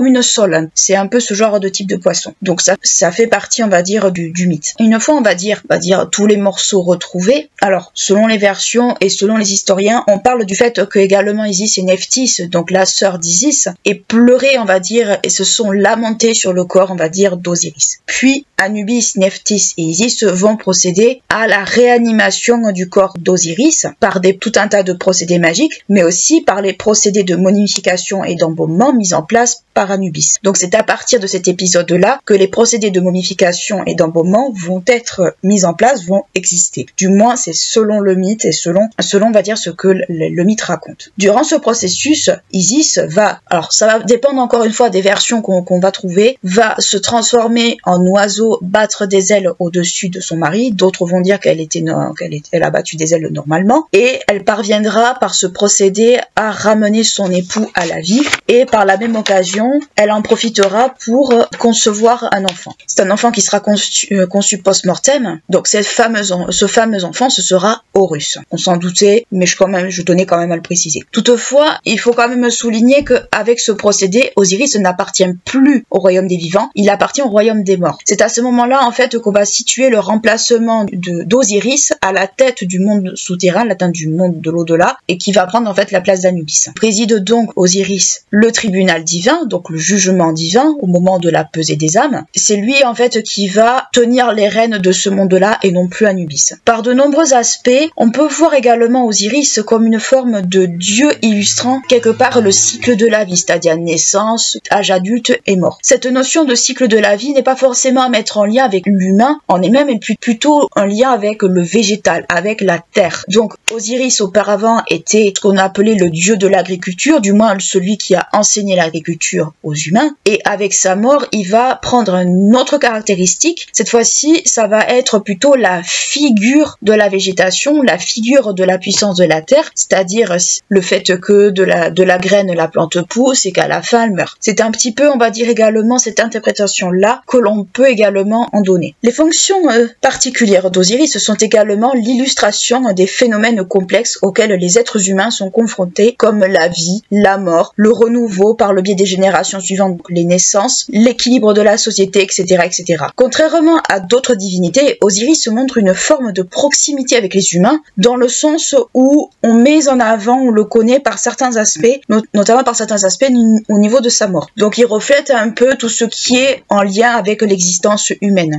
une sole. C'est un peu ce genre de type de poisson. Donc, ça fait partie, on va dire, du mythe. Une fois, on va dire tous les morceaux retrouvés. Alors, selon les versions et selon les historiens, on parle du fait que également Isis et Nephthys, donc la sœur d'Isis, aient pleuré, on va dire, et se sont lamentés sur le corps, on va dire, d'Osiris. Puis, Anubis, Nephthys et Isis vont procéder à la réanimation du corps d'Osiris par tout un tas de procédés magiques, mais aussi par les procédés de momification et d'embaumement mis en place par Anubis. Donc c'est à partir de cet épisode-là que les procédés de momification et d'embaumement vont être mis en place, vont exister. Du moins, c'est selon le mythe et selon on va dire ce que le mythe raconte. Durant ce processus, Isis va, alors ça va dépendre encore une fois des versions qu'on va trouver, va se transformer en oiseau, battre des ailes au-dessus de son mari. D'autres vont dire qu'elle a battu des ailes normalement, et elle parviendra par ce procédé à ramener son époux à la vie, et par la même occasion génération, elle en profitera pour concevoir un enfant. C'est un enfant qui sera conçu post-mortem, donc ce fameux enfant, ce sera Horus. On s'en doutait, mais je tenais quand même à le préciser. Toutefois, il faut quand même souligner qu'avec ce procédé, Osiris n'appartient plus au royaume des vivants, il appartient au royaume des morts. C'est à ce moment-là, en fait, qu'on va situer le remplacement d'Osiris à la tête du monde souterrain, la tête du monde de l'au-delà, et qui va prendre en fait la place d'Anubis. Préside donc Osiris le tribunal divin, donc le jugement divin au moment de la pesée des âmes. C'est lui en fait qui va tenir les rênes de ce monde-là et non plus Anubis. Par de nombreux aspects, on peut voir également Osiris comme une forme de dieu illustrant quelque part le cycle de la vie, c'est-à-dire naissance, âge adulte et mort. Cette notion de cycle de la vie n'est pas forcément à mettre en lien avec l'humain en elle-même, mais plutôt un lien avec le végétal, avec la terre. Donc Osiris auparavant était ce qu'on appelait le dieu de l'agriculture, du moins celui qui a enseigné l'agriculture aux humains, et avec sa mort, il va prendre une autre caractéristique. Cette fois-ci, ça va être plutôt la figure de la végétation, la figure de la puissance de la terre, c'est-à-dire le fait que de la graine, la plante pousse et qu'à la fin, elle meurt. C'est un petit peu, on va dire également, cette interprétation-là que l'on peut également en donner. Les fonctions particulières d'Osiris sont également l'illustration des phénomènes complexes auxquels les êtres humains sont confrontés, comme la vie, la mort, le renouveau par le biais des générations suivantes, les naissances, l'équilibre de la société, etc., etc. Contrairement à d'autres divinités, Osiris montre une forme de proximité avec les humains, dans le sens où on met en avant, on le connaît par certains aspects, notamment par certains aspects au niveau de sa mort. Donc il reflète un peu tout ce qui est en lien avec l'existence humaine.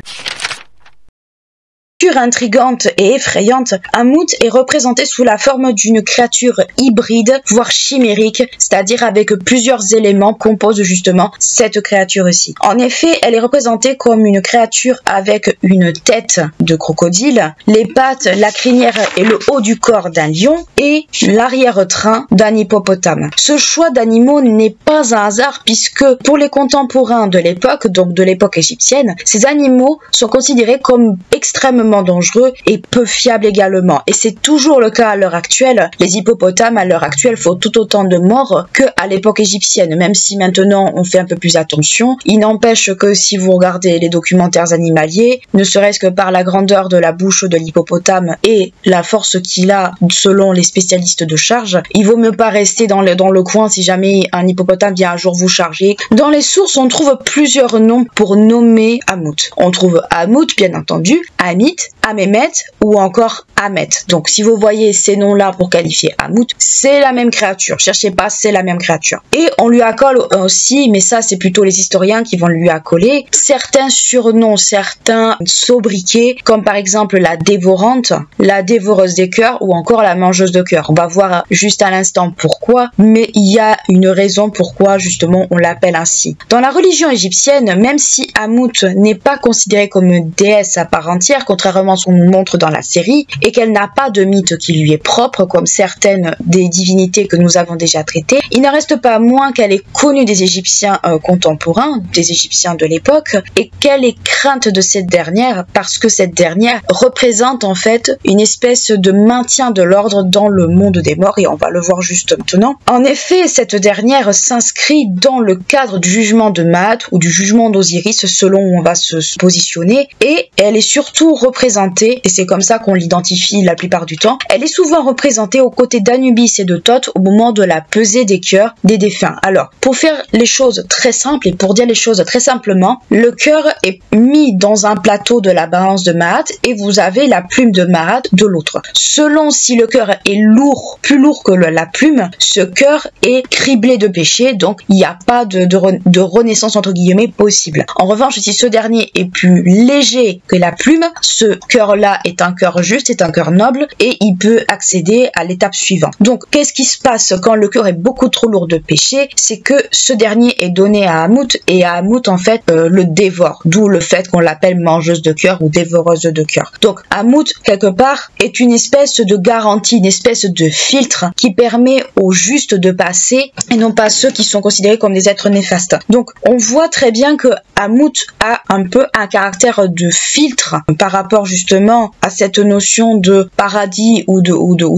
Intrigante et effrayante, Ammut est représentée sous la forme d'une créature hybride, voire chimérique, c'est-à-dire avec plusieurs éléments composent justement cette créature-ci. En effet, elle est représentée comme une créature avec une tête de crocodile, les pattes, la crinière et le haut du corps d'un lion et l'arrière-train d'un hippopotame. Ce choix d'animaux n'est pas un hasard puisque pour les contemporains de l'époque, donc de l'époque égyptienne, ces animaux sont considérés comme extrêmement dangereux et peu fiables également. Et c'est toujours le cas à l'heure actuelle. Les hippopotames à l'heure actuelle font tout autant de morts qu'à l'époque égyptienne, même si maintenant on fait un peu plus attention. Il n'empêche que si vous regardez les documentaires animaliers, ne serait-ce que par la grandeur de la bouche de l'hippopotame et la force qu'il a selon les spécialistes de charge, il vaut mieux pas rester dans le coin si jamais un hippopotame vient un jour vous charger. Dans les sources, on trouve plusieurs noms pour nommer Ammut. On trouve Ammut, bien entendu, Amit, Amémet ou encore Amet. Donc si vous voyez ces noms-là pour qualifier Ammut, c'est la même créature. Cherchez pas, c'est la même créature. Et on lui accole aussi, mais ça c'est plutôt les historiens qui vont lui accoler, certains surnoms, certains sobriquets, comme par exemple la dévorante, la dévoreuse des cœurs ou encore la mangeuse de cœurs. On va voir juste à l'instant pourquoi, mais il y a une raison pourquoi justement on l'appelle ainsi. Dans la religion égyptienne, même si Ammut n'est pas considérée comme une déesse à part entière, contrairement à ce qu'on nous montre dans la série, et qu'elle n'a pas de mythe qui lui est propre, comme certaines des divinités que nous avons déjà traitées, il ne reste pas moins qu'elle est connue des Égyptiens contemporains, des Égyptiens de l'époque, et qu'elle est crainte de cette dernière, parce que cette dernière représente en fait une espèce de maintien de l'ordre dans le monde des morts, et on va le voir juste maintenant. En effet, cette dernière s'inscrit dans le cadre du jugement de Maat ou du jugement d'Osiris, selon où on va se positionner, et elle est surtout représentée, et c'est comme ça qu'on l'identifie la plupart du temps, elle est souvent représentée aux côtés d'Anubis et de Thoth au moment de la pesée des cœurs des défunts. Alors, pour faire les choses très simples et pour dire les choses très simplement, le cœur est mis dans un plateau de la balance de Maat et vous avez la plume de Maat de l'autre. Selon si le cœur est lourd, plus lourd que la plume, ce cœur est criblé de péché, donc il n'y a pas de renaissance entre guillemets possible. En revanche, si ce dernier est plus léger que la plume, ce cœur-là est un cœur juste, est un cœur noble et il peut accéder à l'étape suivante. Donc, qu'est-ce qui se passe quand le cœur est beaucoup trop lourd de péché? C'est que ce dernier est donné à Ammut et Ammut en fait le dévore, d'où le fait qu'on l'appelle mangeuse de cœur ou dévoreuse de cœur. Donc, Ammut quelque part est une espèce de garantie, une espèce de filtre qui permet aux justes de passer et non pas ceux qui sont considérés comme des êtres néfastes. Donc, on voit très bien que Ammut a un peu un caractère de filtre par rapport justement justement à cette notion de paradis ou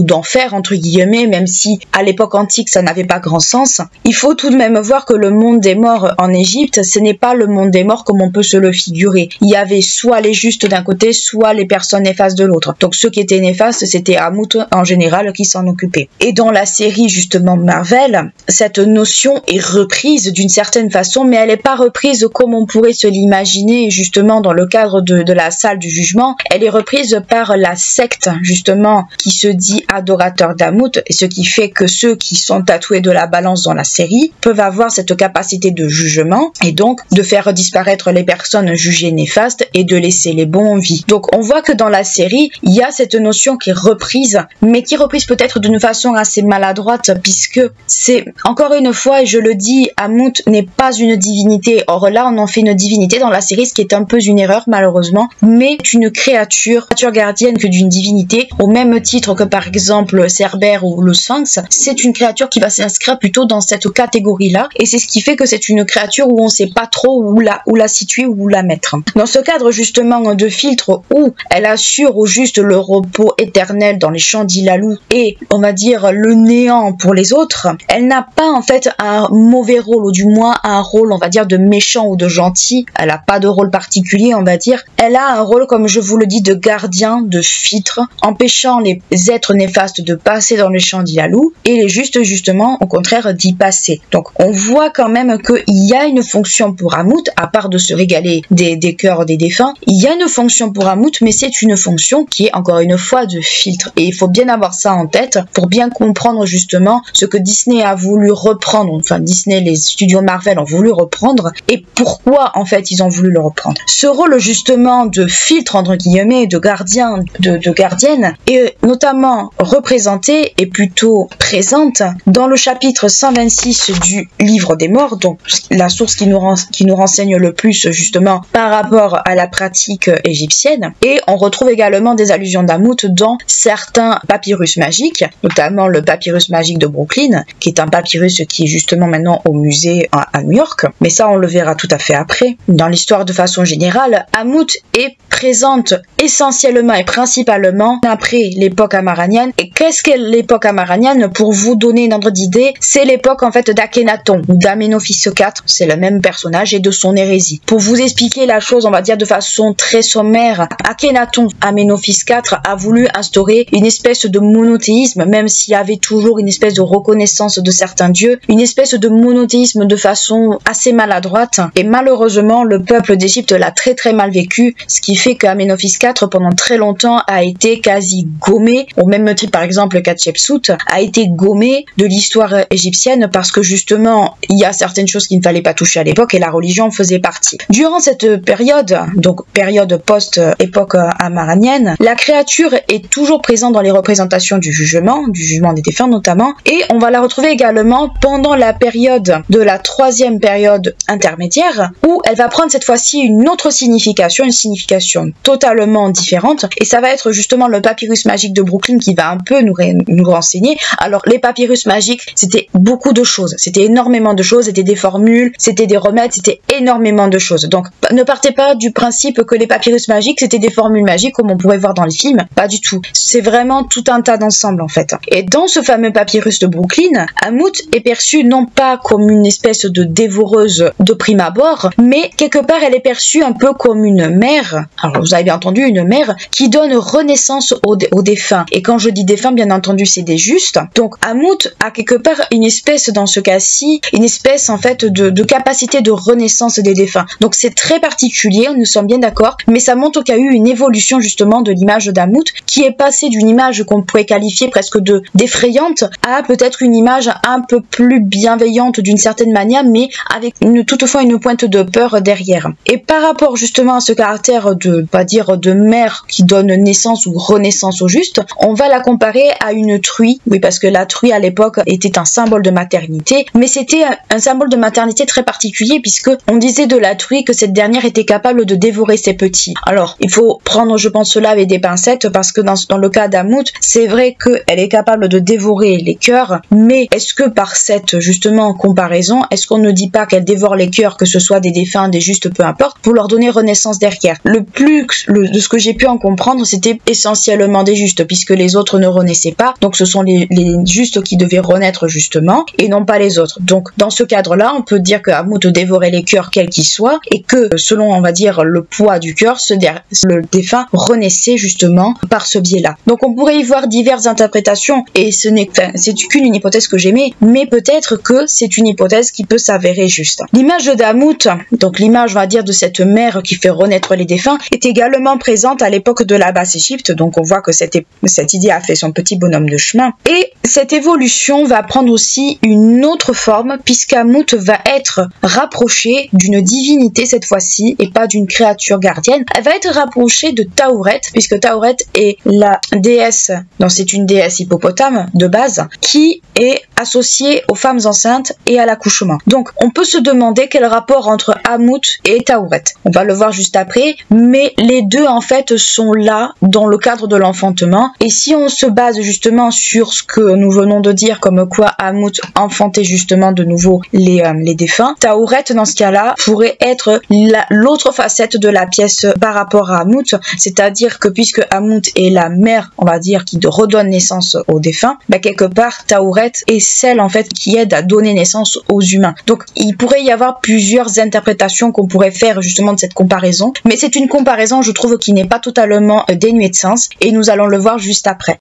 d'enfer entre guillemets, même si à l'époque antique ça n'avait pas grand sens, il faut tout de même voir que le monde des morts en Égypte, ce n'est pas le monde des morts comme on peut se le figurer. Il y avait soit les justes d'un côté, soit les personnes néfastes de l'autre. Donc ceux qui étaient néfastes, c'était Ammut en général qui s'en occupait. Et dans la série justement Marvel, cette notion est reprise d'une certaine façon, mais elle n'est pas reprise comme on pourrait se l'imaginer justement dans le cadre de la salle du jugement. Elle est reprise par la secte justement qui se dit adorateur d'Ammut, et ce qui fait que ceux qui sont tatoués de la balance dans la série peuvent avoir cette capacité de jugement et donc de faire disparaître les personnes jugées néfastes et de laisser les bons en vie. Donc on voit que dans la série, il y a cette notion qui est reprise, mais qui est reprise peut-être d'une façon assez maladroite, puisque c'est, encore une fois, et je le dis, Ammut n'est pas une divinité. Or là, on en fait une divinité dans la série, ce qui est un peu une erreur malheureusement, mais une créature gardienne que d'une divinité, au même titre que par exemple Cerbère ou le Sphinx. C'est une créature qui va s'inscrire plutôt dans cette catégorie-là, et c'est ce qui fait que c'est une créature où on ne sait pas trop où la situer, où la mettre. Dans ce cadre justement de filtre où elle assure au juste le repos éternel dans les champs d'Ilalou et on va dire le néant pour les autres, elle n'a pas en fait un mauvais rôle, ou du moins un rôle on va dire de méchant ou de gentil. Elle n'a pas de rôle particulier on va dire. Elle a un rôle, comme je vous le dis, de gardien, de filtre, empêchant les êtres néfastes de passer dans les champs d'Ilalou et les justes justement au contraire d'y passer. Donc on voit quand même qu'il y a une fonction pour Ammut, à part de se régaler des cœurs des défunts, il y a une fonction pour Ammut, mais c'est une fonction qui est encore une fois de filtre. Et il faut bien avoir ça en tête pour bien comprendre justement ce que Disney a voulu reprendre, enfin Disney, les studios Marvel ont voulu reprendre, et pourquoi en fait ils ont voulu le reprendre. Ce rôle justement de filtre entre guillemets, de gardien, de gardienne, est notamment représenté et plutôt présente dans le chapitre 126 du livre des morts, donc la source qui nous renseigne le plus justement par rapport à la pratique égyptienne. Et on retrouve également des allusions d'Ammut dans certains papyrus magiques, notamment le papyrus magique de Brooklyn, qui est un papyrus qui est justement maintenant au musée à New York, mais ça on le verra tout à fait après. Dans l'histoire de façon générale, Ammut est présente essentiellement et principalement après l'époque amaranienne. Et qu'est-ce qu'est l'époque amaranienne? Pour vous donner une ordre d'idée, c'est l'époque en fait d'Akhenaton ou d'Amenophis IV, c'est le même personnage, et de son hérésie. Pour vous expliquer la chose, on va dire de façon très sommaire, Akhenaton, Amenophis IV, a voulu instaurer une espèce de monothéisme, même s'il y avait toujours une espèce de reconnaissance de certains dieux, une espèce de monothéisme de façon assez maladroite, et malheureusement le peuple d'Égypte l'a très très mal vécu, ce qui fait qu'Amenophis IV pendant très longtemps a été quasi gommé, au même titre par exemple qu'Hatshepsut a été gommé de l'histoire égyptienne parce que justement il y a certaines choses qu'il ne fallait pas toucher à l'époque et la religion en faisait partie. Durant cette période, donc période post-époque amaranienne, la créature est toujours présente dans les représentations du jugement des défunts notamment, et on va la retrouver également pendant la période de la troisième période intermédiaire où elle va prendre cette fois-ci une autre signification, une signification totalement différente, et ça va être justement le papyrus magique de Brooklyn qui va un peu nous renseigner. Alors les papyrus magiques, c'était beaucoup de choses, c'était énormément de choses, c'était des formules, c'était des remèdes, c'était énormément de choses. Donc ne partez pas du principe que les papyrus magiques c'était des formules magiques comme on pourrait voir dans les films, pas du tout. C'est vraiment tout un tas d'ensemble en fait. Et dans ce fameux papyrus de Brooklyn, Ammut est perçue non pas comme une espèce de dévoreuse de prime abord, mais quelque part elle est perçue un peu comme une mère. Alors vous avez bien entendu, une mère qui donne renaissance aux défunts. Et quand je dis défunts, bien entendu c'est des justes. Donc Ammut a quelque part une espèce, dans ce cas-ci, une espèce en fait de capacité de renaissance des défunts. Donc c'est très particulier, nous sommes bien d'accord, mais ça montre qu'il y a eu une évolution justement de l'image d'Ammut qui est passée d'une image qu'on pourrait qualifier presque d'effrayante à peut-être une image un peu plus bienveillante d'une certaine manière, mais avec toutefois une pointe de peur derrière. Et par rapport justement à ce caractère de mère qui donne naissance ou renaissance au juste, on va la comparer à une truie. Oui, parce que la truie à l'époque était un symbole de maternité, mais c'était un symbole de maternité très particulier puisque on disait de la truie que cette dernière était capable de dévorer ses petits. Alors, il faut prendre, je pense, cela avec des pincettes parce que dans le cas d'Ammut, c'est vrai qu'elle est capable de dévorer les cœurs, mais est-ce que par cette justement comparaison, est-ce qu'on ne dit pas qu'elle dévore les cœurs, que ce soit des défunts, des justes, peu importe, pour leur donner renaissance derrière? Le plus de ce que j'ai pu en comprendre, c'était essentiellement des justes, puisque les autres ne renaissaient pas. Donc ce sont les justes qui devaient renaître justement, et non pas les autres. Donc dans ce cadre-là, on peut dire que Ammut dévorait les cœurs quels qu'ils soient, et que selon, on va dire, le poids du cœur, le défunt renaissait justement par ce biais-là. Donc on pourrait y voir diverses interprétations, et c'est qu'une hypothèse que j'aimais, mais peut-être que c'est une hypothèse qui peut s'avérer juste. L'image d'Ammut, donc l'image, on va dire, de cette mère qui fait renaître les défunts, est également présente à l'époque de la Basse-Égypte. Donc on voit que cette idée a fait son petit bonhomme de chemin. Et cette évolution va prendre aussi une autre forme, puisqu'Ammut va être rapprochée d'une divinité cette fois-ci, et pas d'une créature gardienne. Elle va être rapprochée de Tauret, puisque Tauret est la déesse, donc c'est une déesse hippopotame de base, qui est associée aux femmes enceintes et à l'accouchement. Donc on peut se demander quel rapport entre Ammut et Tauret. On va le voir juste après, mais les deux en fait sont là dans le cadre de l'enfantement. Et si on se base justement sur ce que nous venons de dire, comme quoi Ammut enfantait justement de nouveau les défunts, Tauret dans ce cas-là pourrait être l'autre facette de la pièce par rapport à Ammut, c'est-à-dire que puisque Ammut est la mère, on va dire, qui redonne naissance aux défunts, quelque part Tauret est celle en fait qui aide à donner naissance aux humains. Donc il pourrait y avoir plusieurs interprétations qu'on pourrait faire justement de cette comparaison, mais c'est une comparaison, je trouve, qui n'est pas totalement dénuée de sens, et nous allons le voir juste après.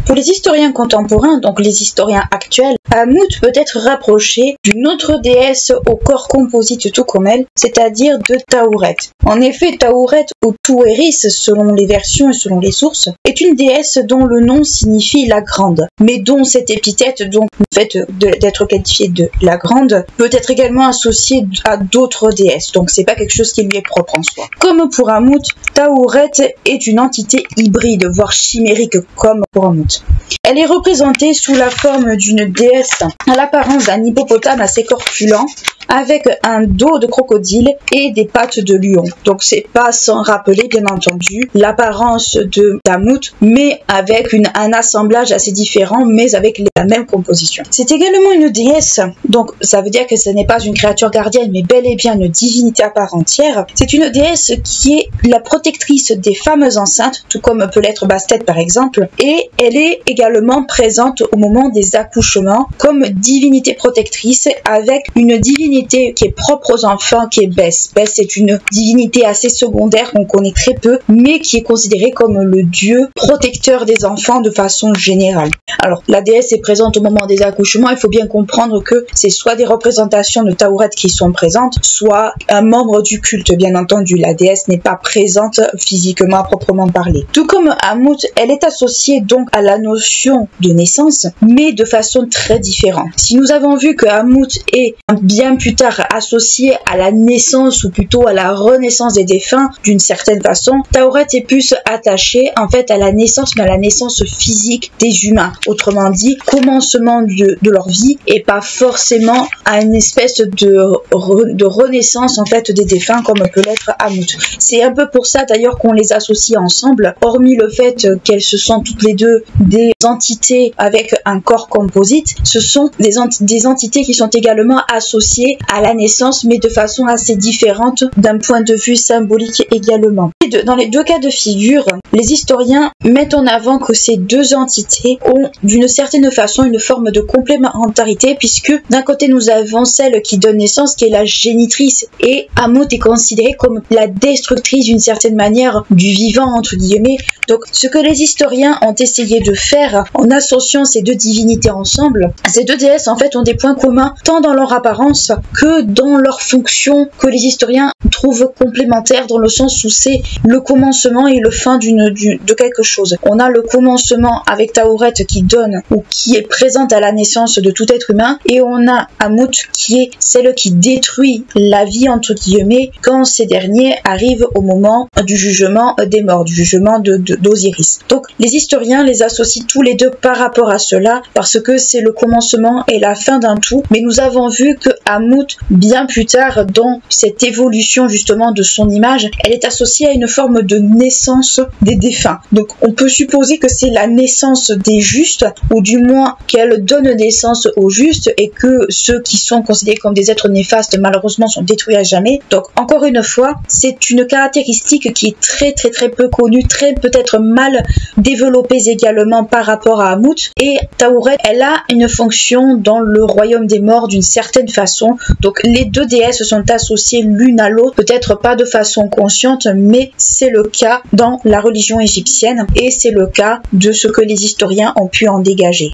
Pour les historiens contemporains, donc les historiens actuels, Ammut peut être rapproché d'une autre déesse au corps composite tout comme elle, c'est-à-dire de Tauret. En effet, Tauret ou Tueris, selon les versions et selon les sources, est une déesse dont le nom signifie la grande, mais dont cette épithète, donc le fait d'être qualifiée de la grande, peut être également associée à d'autres déesses, donc c'est pas quelque chose qui lui est propre en soi. Comme pour Ammut, Tauret est une entité hybride, voire chimérique comme pour Ammut. Elle est représentée sous la forme d'une déesse à l'apparence d'un hippopotame assez corpulent, avec un dos de crocodile et des pattes de lion. Donc c'est pas sans rappeler bien entendu l'apparence d'Ammut, mais avec un assemblage assez différent, mais avec la même composition. C'est également une déesse, donc ça veut dire que ce n'est pas une créature gardienne, mais bel et bien une divinité à part entière. C'est une déesse qui est la protectrice des femmes enceintes, tout comme peut l'être Bastet par exemple, et elle est également présente au moment des accouchements comme divinité protectrice, avec une divinité qui est propre aux enfants, qui est Bes. Bes est une divinité assez secondaire qu'on connaît très peu, mais qui est considérée comme le dieu protecteur des enfants de façon générale. Alors, la déesse est présente au moment des accouchements. Il faut bien comprendre que c'est soit des représentations de Tauret qui sont présentes, soit un membre du culte, bien entendu. La déesse n'est pas présente physiquement à proprement parler. Tout comme Ammut, elle est associée donc à la notion de naissance, mais de façon très différente. Si nous avons vu que Ammut est bien plus tard associé à la naissance, ou plutôt à la renaissance des défunts d'une certaine façon, Tauret est plus attaché en fait à la naissance, mais à la naissance physique des humains. Autrement dit, commencement de leur vie, et pas forcément à une espèce de renaissance en fait des défunts comme peut l'être Ammut. C'est un peu pour ça d'ailleurs qu'on les associe ensemble, hormis le fait qu'elles se sont toutes les deux des entités avec un corps composite. Ce sont des entités qui sont également associées à la naissance, mais de façon assez différente d'un point de vue symbolique également. Dans les deux cas de figure, les historiens mettent en avant que ces deux entités ont d'une certaine façon une forme de complémentarité, puisque d'un côté nous avons celle qui donne naissance, qui est la génitrice, et Ammut est considérée comme la destructrice d'une certaine manière du vivant entre guillemets. Donc ce que les historiens ont essayé de faire en associant ces deux divinités ensemble, ces deux déesses en fait ont des points communs tant dans leur apparence que dans leur fonction, que les historiens trouvent complémentaires, dans le sens où c'est le commencement et le fin de quelque chose. On a le commencement avec Tauret qui donne ou qui est présente à la naissance de tout être humain, et on a Ammut qui est celle qui détruit la vie entre guillemets quand ces derniers arrivent au moment du jugement des morts, du jugement d'Osiris. Donc les historiens les associent tous les deux par rapport à cela, parce que c'est le commencement et la fin d'un tout, mais nous avons vu que Ammut, bien plus tard dans cette évolution justement de son image, elle est associée à une forme de naissance des défunts. Donc on peut supposer que c'est la naissance des justes, ou du moins qu'elle donne naissance aux justes et que ceux qui sont considérés comme des êtres néfastes malheureusement sont détruits à jamais. Donc encore une fois, c'est une caractéristique qui est très peu connue, très peut-être mal développée également par rapport à Ammit. Et Taweret, elle a une fonction dans le royaume des morts d'une certaine façon. Donc les deux déesses sont associées l'une à l'autre, peut-être pas de façon consciente, mais c'est le cas dans la religion égyptienne et c'est le cas de ce que les historiens ont pu en dégager.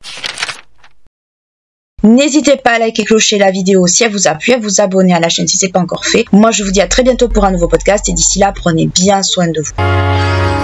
N'hésitez pas à liker et clocher la vidéo si elle vous a plu, à vous abonner à la chaîne si ce n'est pas encore fait. Moi je vous dis à très bientôt pour un nouveau podcast et d'ici là prenez bien soin de vous.